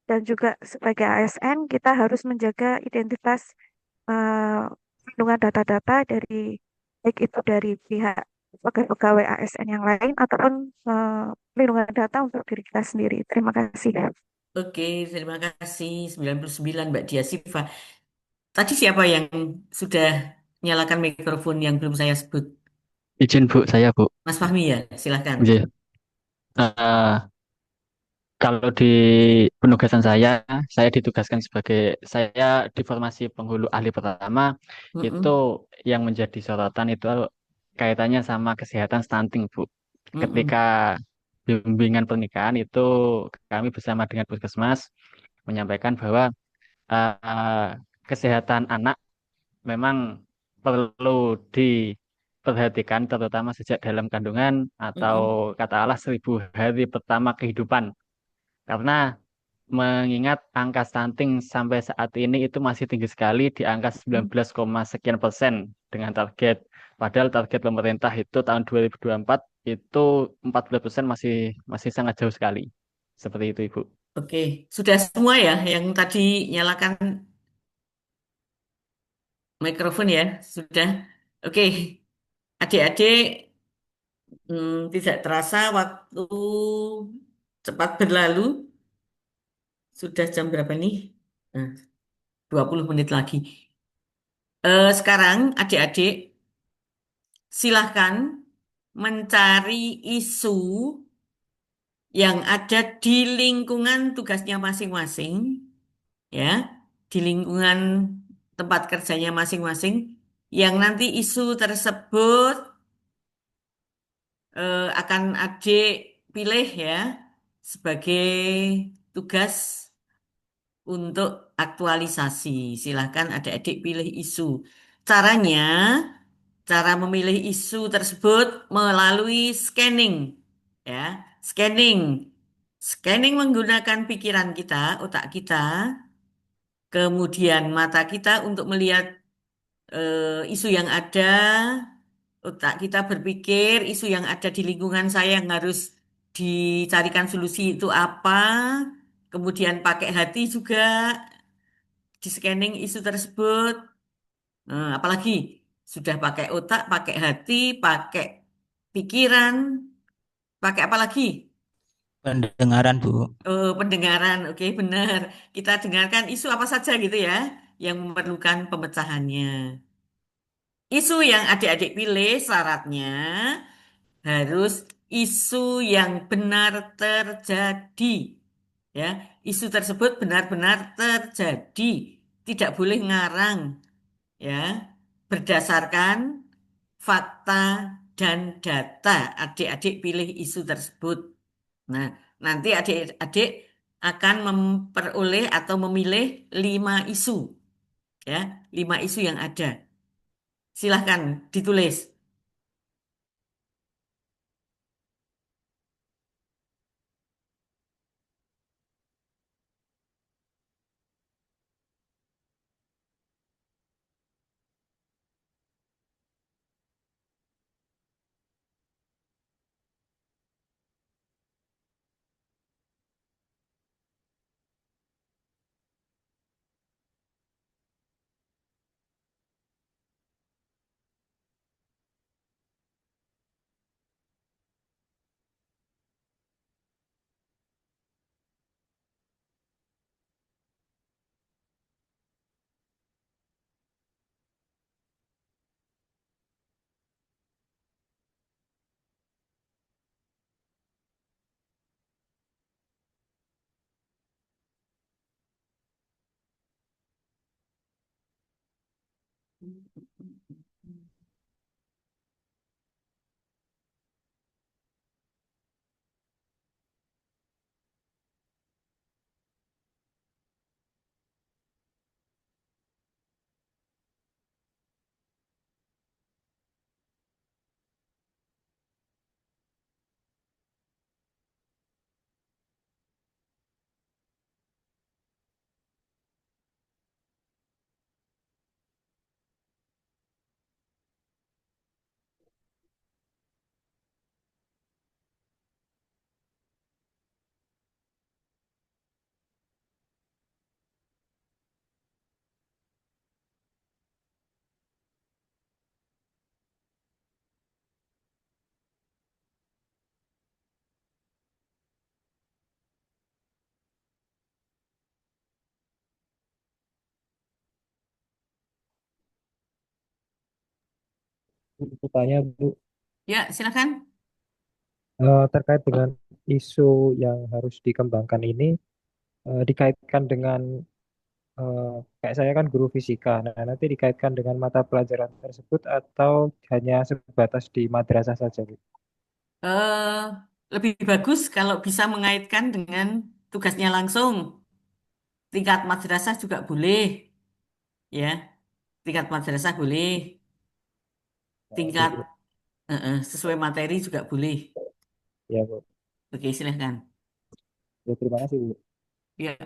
dan juga sebagai ASN kita harus menjaga identitas perlindungan data-data dari baik itu dari pihak pegawai ASN yang lain ataupun perlindungan data untuk diri kita sendiri. Terima kasih. Oke, terima kasih 99 Mbak Dia Siva. Tadi siapa yang sudah nyalakan mikrofon yang belum saya sebut? Izin Bu, saya Bu. Mas Fahmi ya, silakan. Iya. Eh, Kalau di penugasan saya ditugaskan sebagai saya di formasi penghulu ahli pertama itu yang menjadi sorotan itu kaitannya sama kesehatan stunting, Bu. Ketika bimbingan pernikahan itu kami bersama dengan Puskesmas menyampaikan bahwa eh, kesehatan anak memang perlu diperhatikan terutama sejak dalam kandungan atau katakanlah 1.000 hari pertama kehidupan. Karena mengingat angka stunting sampai saat ini itu masih tinggi sekali di angka 19, sekian persen dengan target. Padahal target pemerintah itu tahun 2024 itu 14% masih masih sangat jauh sekali. Seperti itu, Ibu. Oke, sudah semua ya yang tadi nyalakan mikrofon ya, sudah. Oke, adik-adik, tidak terasa waktu cepat berlalu. Sudah jam berapa nih? Nah, 20 menit lagi. Sekarang adik-adik silahkan mencari isu yang ada di lingkungan tugasnya masing-masing, ya, di lingkungan tempat kerjanya masing-masing, yang nanti isu tersebut akan adik pilih ya sebagai tugas untuk aktualisasi. Silahkan adik-adik pilih isu. Caranya, cara memilih isu tersebut melalui scanning, ya, scanning. Scanning menggunakan pikiran kita, otak kita, kemudian mata kita untuk melihat isu yang ada, otak kita berpikir isu yang ada di lingkungan saya yang harus dicarikan solusi itu apa, kemudian pakai hati juga di scanning isu tersebut. Apalagi sudah pakai otak, pakai hati, pakai pikiran, pakai apa lagi? Pendengaran, Bu. Pendengaran, oke benar. Kita dengarkan isu apa saja gitu ya, yang memerlukan pemecahannya. Isu yang adik-adik pilih syaratnya harus isu yang benar terjadi. Ya, isu tersebut benar-benar terjadi, tidak boleh ngarang. Ya, berdasarkan fakta dan data, adik-adik pilih isu tersebut. Nah, nanti adik-adik akan memperoleh atau memilih 5 isu, ya, 5 isu yang ada. Silahkan ditulis. Bu, tanya Bu, Ya, silakan. terkait dengan isu yang harus dikembangkan ini dikaitkan dengan kayak saya kan guru fisika, nah nanti dikaitkan dengan mata pelajaran tersebut atau hanya sebatas di madrasah saja, Bu? eh Lebih bagus kalau bisa mengaitkan dengan tugasnya langsung. Tingkat madrasah juga boleh, ya. Tingkat madrasah boleh. Tingkat Bu. sesuai materi juga boleh. Ya, Bu. Oke, silahkan. Ya, terima kasih, Bu. Ya.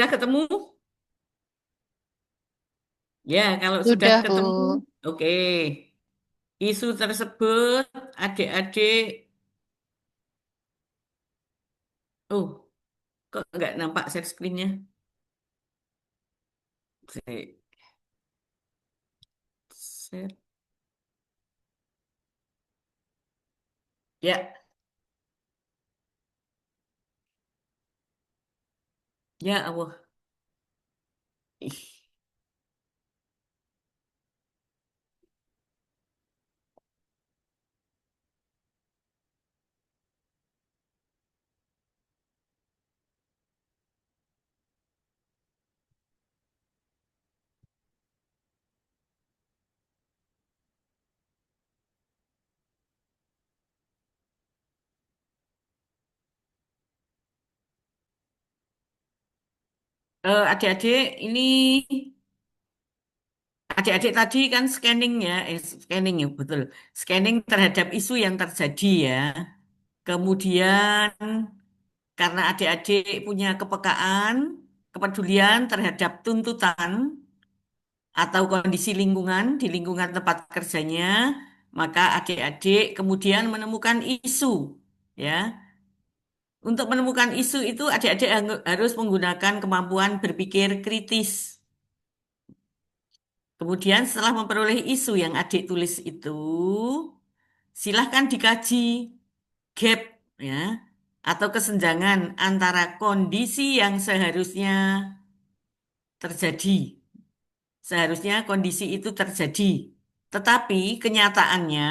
Sudah ketemu? Ya, kalau sudah Sudah, Bu. ketemu, oke. Isu tersebut, adik-adik, oh, kok nggak nampak share screen-nya? Oke. Share. Ya, ya Allah. Ih. Adik-adik, ini adik-adik tadi kan scanning ya, scanning ya betul. Scanning terhadap isu yang terjadi ya. Kemudian karena adik-adik punya kepekaan, kepedulian terhadap tuntutan atau kondisi lingkungan di lingkungan tempat kerjanya, maka adik-adik kemudian menemukan isu ya. Untuk menemukan isu itu adik-adik harus menggunakan kemampuan berpikir kritis. Kemudian setelah memperoleh isu yang adik tulis itu, silahkan dikaji gap ya atau kesenjangan antara kondisi yang seharusnya terjadi. Seharusnya kondisi itu terjadi. Tetapi kenyataannya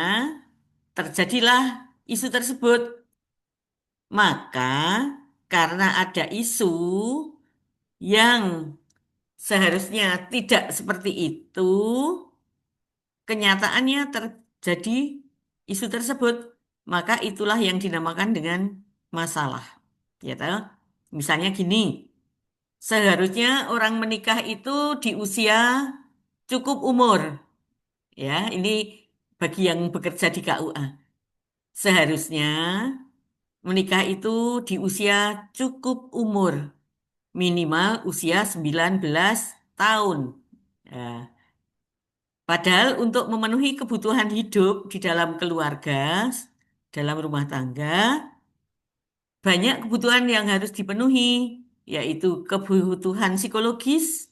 terjadilah isu tersebut. Maka karena ada isu yang seharusnya tidak seperti itu, kenyataannya terjadi isu tersebut, maka itulah yang dinamakan dengan masalah. Ya tahu? Misalnya gini, seharusnya orang menikah itu di usia cukup umur. Ya, ini bagi yang bekerja di KUA. Seharusnya menikah itu di usia cukup umur, minimal usia 19 tahun. Ya. Padahal untuk memenuhi kebutuhan hidup di dalam keluarga, dalam rumah tangga, banyak kebutuhan yang harus dipenuhi, yaitu kebutuhan psikologis,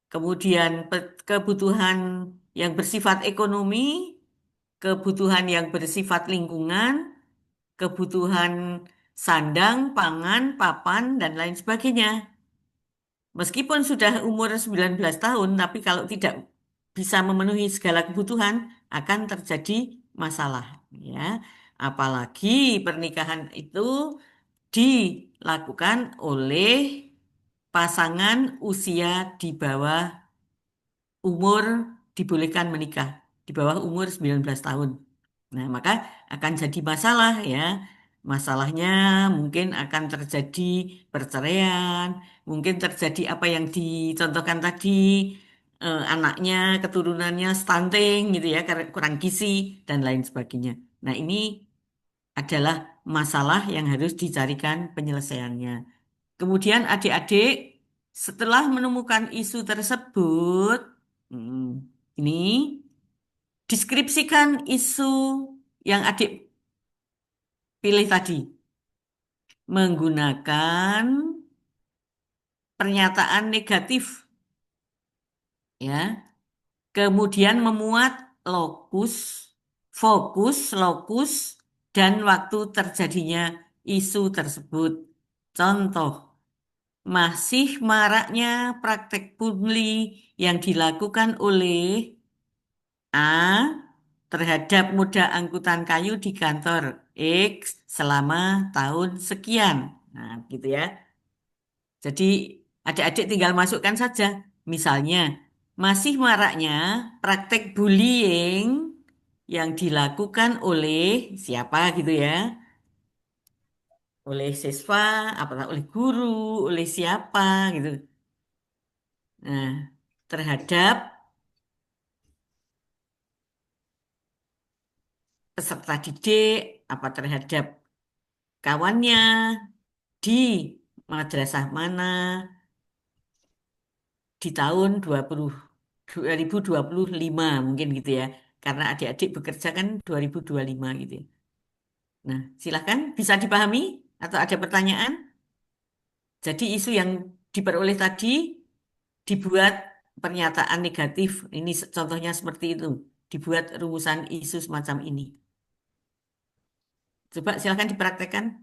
kemudian kebutuhan yang bersifat ekonomi, kebutuhan yang bersifat lingkungan, kebutuhan sandang, pangan, papan, dan lain sebagainya. Meskipun sudah umur 19 tahun, tapi kalau tidak bisa memenuhi segala kebutuhan, akan terjadi masalah. Ya. Apalagi pernikahan itu dilakukan oleh pasangan usia di bawah umur dibolehkan menikah, di bawah umur 19 tahun. Nah, maka akan jadi masalah ya. Masalahnya mungkin akan terjadi perceraian, mungkin terjadi apa yang dicontohkan tadi, anaknya, keturunannya stunting gitu ya, karena kurang gizi dan lain sebagainya. Nah, ini adalah masalah yang harus dicarikan penyelesaiannya. Kemudian adik-adik setelah menemukan isu tersebut, ini deskripsikan isu yang adik pilih tadi menggunakan pernyataan negatif ya. Kemudian memuat lokus, fokus, lokus dan waktu terjadinya isu tersebut. Contoh, masih maraknya praktek pungli yang dilakukan oleh A terhadap moda angkutan kayu di kantor X selama tahun sekian. Nah, gitu ya. Jadi adik-adik tinggal masukkan saja. Misalnya, masih maraknya praktek bullying yang dilakukan oleh siapa gitu ya. Oleh siswa, apakah oleh guru, oleh siapa gitu. Nah, terhadap peserta didik, apa terhadap kawannya di madrasah mana, di tahun 2025 mungkin gitu ya. Karena adik-adik bekerja kan 2025 gitu ya. Nah, silahkan bisa dipahami atau ada pertanyaan? Jadi isu yang diperoleh tadi dibuat pernyataan negatif. Ini contohnya seperti itu. Dibuat rumusan isu semacam ini. Coba silahkan dipraktekkan.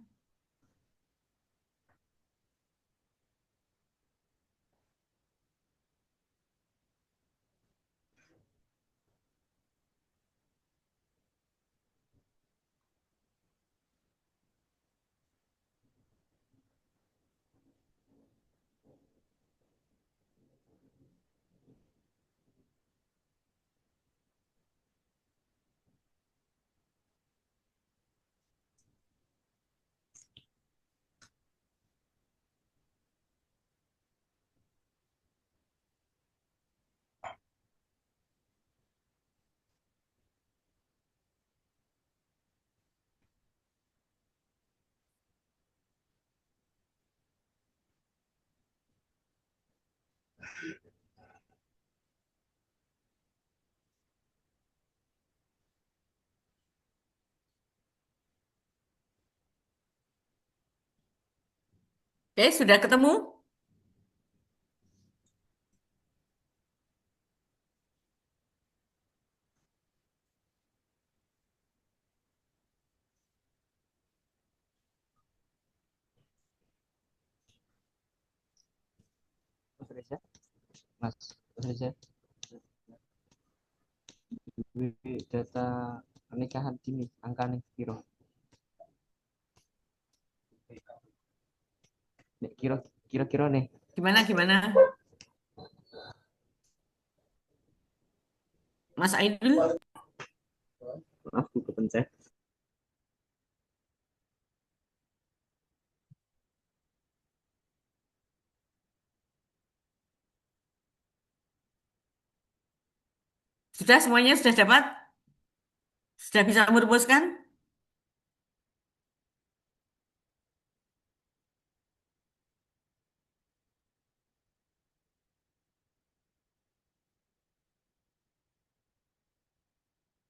Oke, sudah ketemu? Mas Reza, Mas Reza, data pernikahan dini, angka nih kiro, kira-kira nih. Gimana? Mas Aidul? Maaf, Bu kepencet. Sudah semuanya sudah dapat? Sudah bisa merumuskan?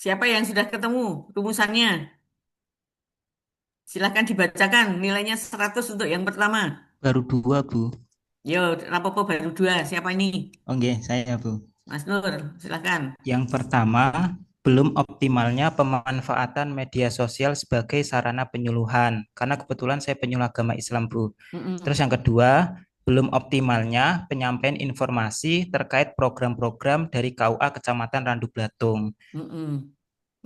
Siapa yang sudah ketemu rumusannya? Silahkan dibacakan nilainya 100 untuk yang pertama. Baru 2, Bu. Yo, Rapopo baru 2. Siapa ini? Oke, saya, Bu. Mas Nur, silahkan. Yang pertama, belum optimalnya pemanfaatan media sosial sebagai sarana penyuluhan. Karena kebetulan saya penyuluh agama Islam, Bu. Terus yang kedua, belum optimalnya penyampaian informasi terkait program-program dari KUA Kecamatan Randu Blatung.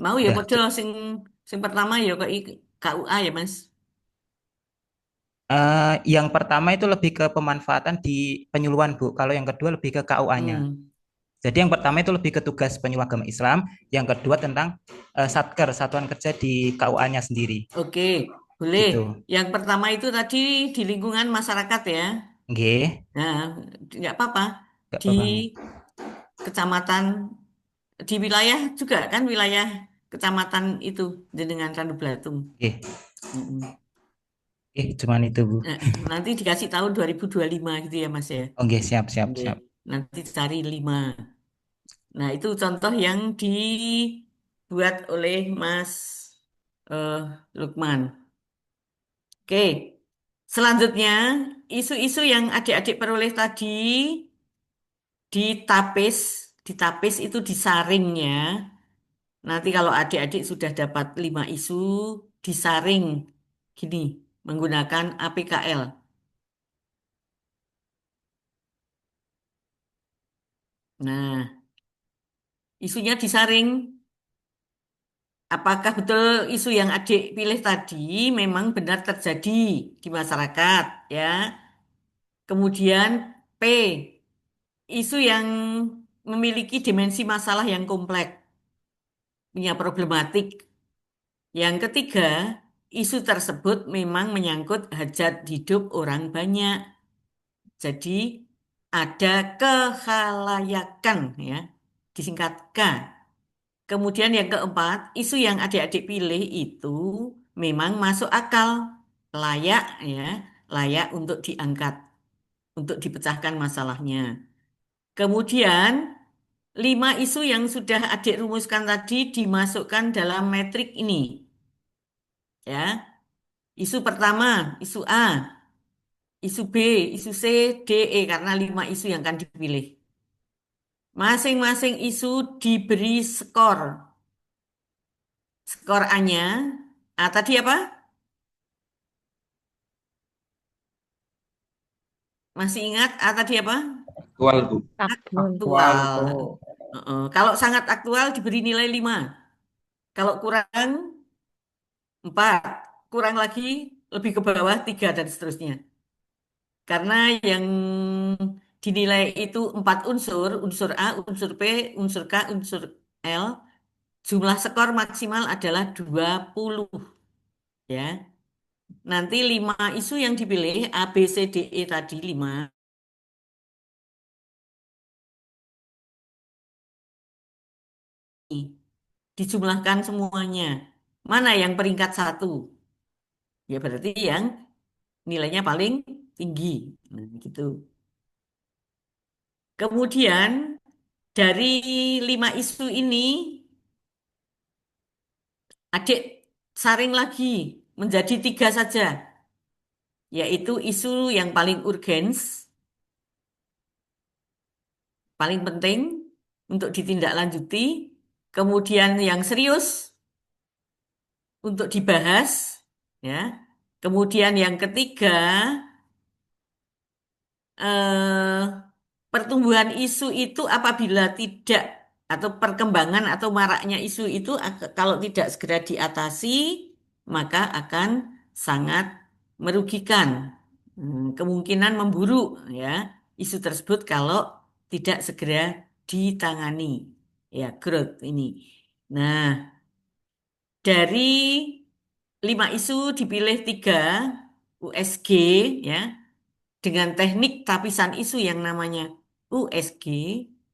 Mau ya Udah. podo sing pertama ya kok KUA ya, Mas. Yang pertama itu lebih ke pemanfaatan di penyuluhan, Bu. Kalau yang kedua lebih ke KUA-nya. Jadi yang pertama itu lebih ke tugas penyuluh agama Islam, yang kedua tentang Satker, Satuan Kerja di KUA-nya sendiri. Oke, boleh. Gitu. Yang pertama itu tadi di lingkungan masyarakat ya. Nggih. Nah, nggak apa-apa. Nggak Di apa-apa. kecamatan, di wilayah juga kan wilayah kecamatan itu dengan Randu Blatung. Nggih. Cuman itu, Bu. Nanti dikasih tahun 2025 gitu ya, Mas ya. Oke, siap. Nanti cari 5. Nah, itu contoh yang dibuat oleh Mas Lukman. Oke, selanjutnya isu-isu yang adik-adik peroleh tadi ditapis, ditapis itu disaring ya. Nanti kalau adik-adik sudah dapat 5 isu, disaring gini, menggunakan APKL. Nah, isunya disaring. Apakah betul isu yang adik pilih tadi memang benar terjadi di masyarakat ya? Kemudian P, isu yang memiliki dimensi masalah yang kompleks, punya problematik. Yang ketiga, isu tersebut memang menyangkut hajat hidup orang banyak. Jadi ada kehalayakan ya, disingkat K. Kemudian yang keempat, isu yang adik-adik pilih itu memang masuk akal, layak ya, layak untuk diangkat, untuk dipecahkan masalahnya. Kemudian 5 isu yang sudah adik rumuskan tadi dimasukkan dalam metrik ini. Ya, isu pertama, isu A, isu B, isu C, D, E, karena 5 isu yang akan dipilih. Masing-masing isu diberi skor. Skor A-nya, tadi apa? Masih ingat tadi apa? Aktual, Bu. Aktual. Kalau sangat aktual diberi nilai 5. Kalau kurang 4. Kurang lagi lebih ke bawah 3 dan seterusnya. Karena yang dinilai itu 4 unsur, unsur A, unsur P, unsur K, unsur L. Jumlah skor maksimal adalah 20. Ya. Nanti 5 isu yang dipilih A, B, C, D, E tadi 5. Dijumlahkan semuanya. Mana yang peringkat 1? Ya berarti yang nilainya paling tinggi. Nah, gitu. Kemudian dari 5 isu ini, adik saring lagi menjadi 3 saja, yaitu isu yang paling urgens, paling penting untuk ditindaklanjuti, kemudian yang serius untuk dibahas, ya. Kemudian yang ketiga, eh, pertumbuhan isu itu apabila tidak atau perkembangan atau maraknya isu itu kalau tidak segera diatasi maka akan sangat merugikan. Kemungkinan memburuk ya isu tersebut kalau tidak segera ditangani. Ya, growth ini. Nah, dari 5 isu dipilih 3 USG ya dengan teknik tapisan isu yang namanya USG,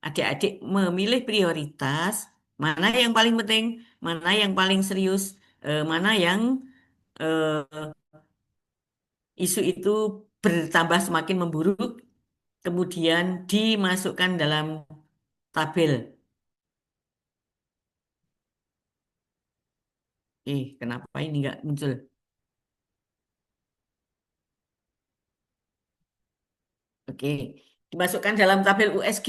adik-adik memilih prioritas, mana yang paling penting, mana yang paling serius, mana yang eh, isu itu bertambah semakin memburuk, kemudian dimasukkan dalam tabel. Kenapa ini nggak muncul? Oke, dimasukkan dalam tabel USG.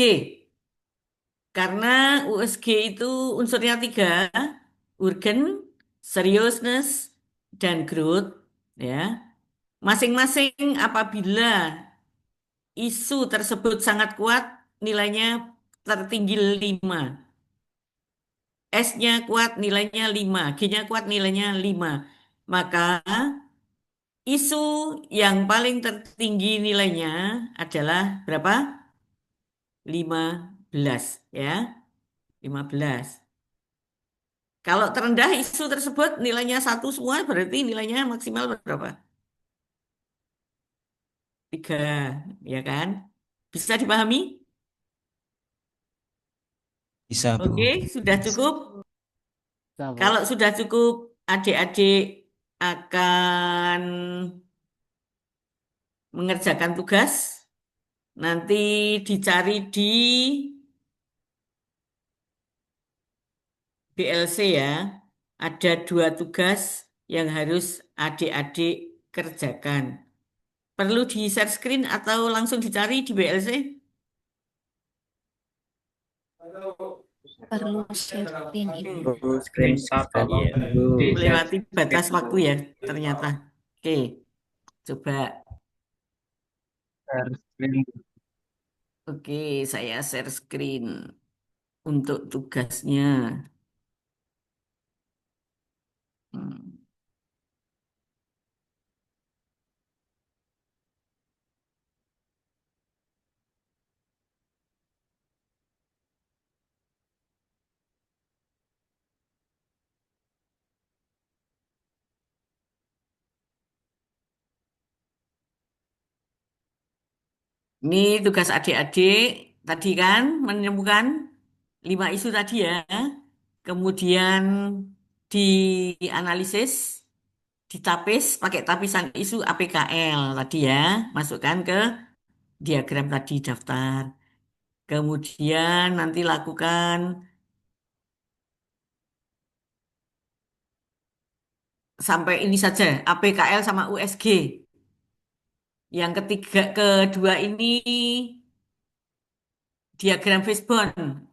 Karena USG itu unsurnya 3, urgen, seriousness, dan growth. Ya, masing-masing apabila isu tersebut sangat kuat, nilainya tertinggi 5. S-nya kuat, nilainya 5. G-nya kuat, nilainya 5. Maka isu yang paling tertinggi nilainya adalah berapa? 15, ya. 15. Kalau terendah isu tersebut nilainya 1 semua berarti nilainya maksimal berapa? 3, ya kan? Bisa dipahami? Bisa, Bu. Oke, sudah cukup? Bisa, Bu. Kalau sudah cukup, adik-adik akan mengerjakan tugas. Nanti dicari di BLC ya. Ada 2 tugas yang harus adik-adik kerjakan. Perlu di share screen atau langsung dicari di BLC? Perlu share screen Ibu. Perlu screenshot tadi ya. Melewati batas waktu ya ternyata. Oke, coba. Share screen. Oke, saya share screen untuk tugasnya. Hmm. Ini tugas adik-adik tadi kan menemukan 5 isu tadi ya. Kemudian dianalisis, ditapis pakai tapisan isu APKL tadi ya. Masukkan ke diagram tadi daftar. Kemudian nanti lakukan sampai ini saja, APKL sama USG. Yang kedua ini diagram Fishbone.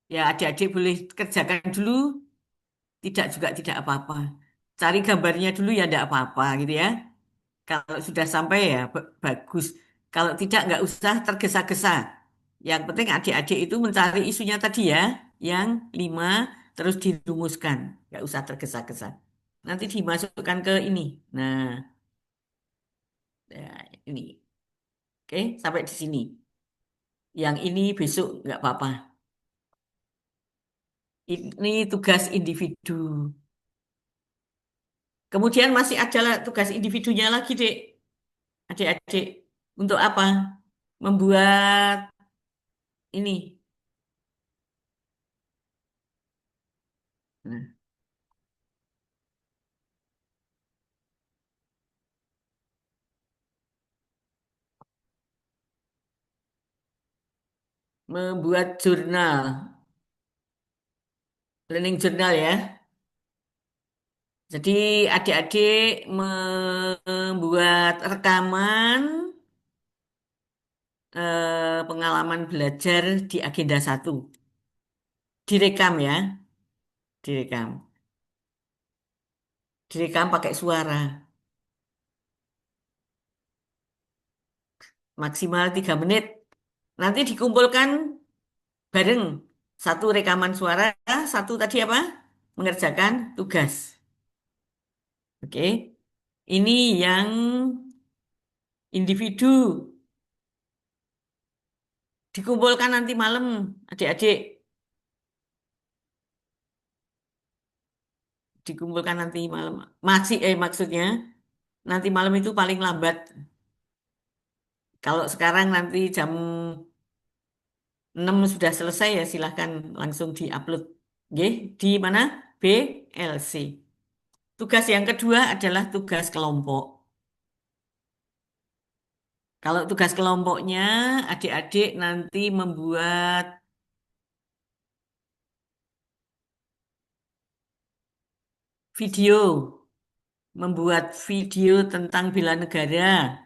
Ya, adik-adik boleh kerjakan dulu, juga tidak apa-apa. Cari gambarnya dulu ya tidak apa-apa gitu ya. Kalau sudah sampai ya bagus. Kalau tidak nggak usah tergesa-gesa. Yang penting adik-adik itu mencari isunya tadi ya, yang 5 terus dirumuskan. Nggak usah tergesa-gesa. Nanti dimasukkan ke ini. Nah, ya, ini. Oke, sampai di sini. Yang ini besok nggak apa-apa. Ini tugas individu. Kemudian masih ada tugas individunya lagi, Dek. Adik-adik. Untuk apa? Membuat ini. Nah, membuat jurnal. Learning journal ya. Jadi adik-adik membuat rekaman pengalaman belajar di agenda 1. Direkam ya, direkam. Direkam pakai suara. Maksimal 3 menit. Nanti dikumpulkan bareng. Satu rekaman suara, satu tadi apa? Mengerjakan tugas. Oke. Ini yang individu. Dikumpulkan nanti malam, adik-adik. Dikumpulkan nanti malam. Maksudnya nanti malam itu paling lambat. Kalau sekarang nanti jam 6 sudah selesai ya silahkan langsung diupload. Oke, di mana? BLC. Tugas yang kedua adalah tugas kelompok. Kalau tugas kelompoknya adik-adik nanti membuat video. Membuat video tentang bela negara.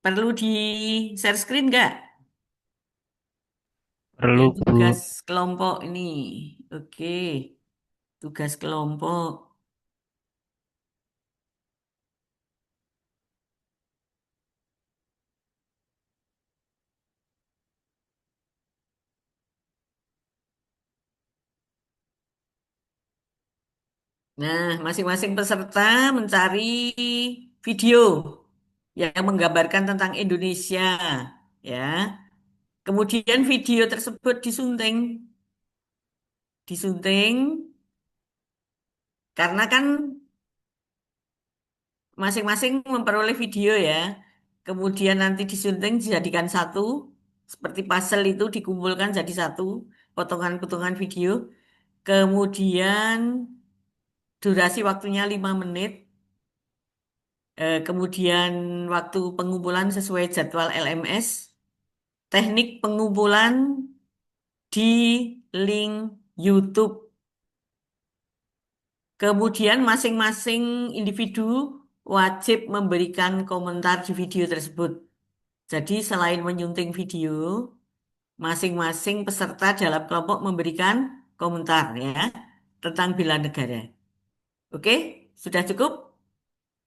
Perlu di share screen nggak? Perlu, Yang Bu. tugas kelompok ini. Oke. Tugas kelompok. Nah, masing-masing peserta mencari video yang menggambarkan tentang Indonesia, ya. Kemudian video tersebut disunting karena kan masing-masing memperoleh video ya. Kemudian nanti disunting dijadikan satu, seperti puzzle itu dikumpulkan jadi satu, potongan-potongan video. Kemudian durasi waktunya 5 menit. Kemudian waktu pengumpulan sesuai jadwal LMS. Teknik pengumpulan di link YouTube. Kemudian masing-masing individu wajib memberikan komentar di video tersebut. Jadi selain menyunting video, masing-masing peserta dalam kelompok memberikan komentar ya tentang bela negara. Oke, sudah cukup?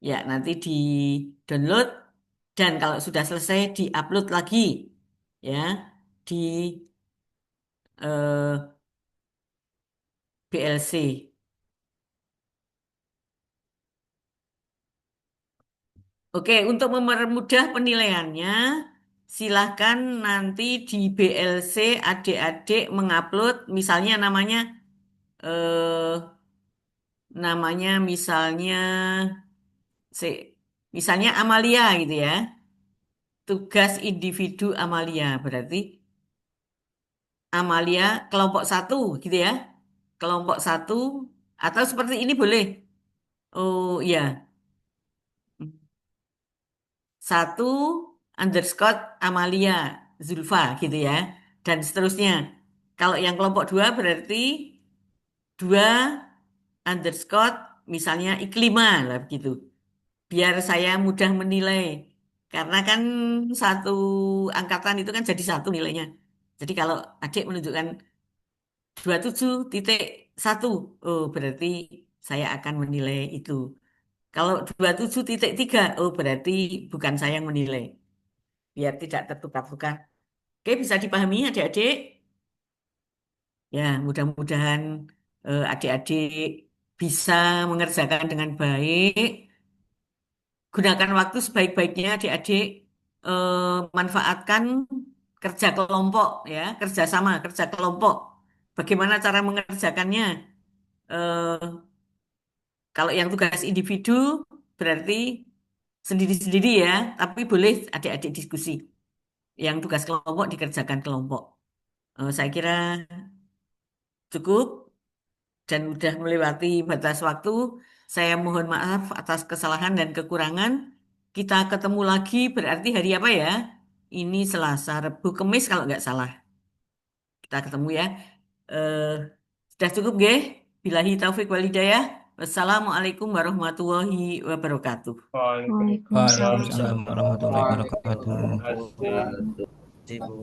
Ya, nanti di-download dan kalau sudah selesai di-upload lagi ya di eh, BLC. Oke, untuk mempermudah penilaiannya, silahkan nanti di BLC adik-adik mengupload, misalnya eh, namanya misalnya Amalia gitu ya, tugas individu Amalia berarti Amalia kelompok 1 gitu ya, kelompok 1 atau seperti ini boleh. Oh iya, 1 underscore Amalia Zulfa gitu ya. Dan seterusnya. Kalau yang kelompok 2 berarti 2 underscore misalnya Iklima lah begitu. Biar saya mudah menilai. Karena kan satu angkatan itu kan jadi satu nilainya. Jadi kalau adik menunjukkan 27.1, oh berarti saya akan menilai itu. Kalau 27.3, oh berarti bukan saya yang menilai. Biar tidak tertukar-tukar. Oke, bisa dipahami adik-adik? Ya, mudah-mudahan adik-adik bisa mengerjakan dengan baik. Gunakan waktu sebaik-baiknya adik-adik. Manfaatkan kerja kelompok ya, kerja kelompok. Bagaimana cara mengerjakannya? Eh, Kalau yang tugas individu berarti sendiri-sendiri ya, tapi boleh adik-adik diskusi. Yang tugas kelompok dikerjakan kelompok. Saya kira cukup dan sudah melewati batas waktu. Saya mohon maaf atas kesalahan dan kekurangan. Kita ketemu lagi berarti hari apa ya? Ini Selasa, Rabu, Kamis kalau nggak salah. Kita ketemu ya. Eh, Sudah cukup, nggih? Billahi taufik walhidayah. Wassalamualaikum warahmatullahi wabarakatuh. Waalaikumsalam Waalaikumsalam warahmatullahi warahmatullahi wabarakatuh. wabarakatuh. Ibu.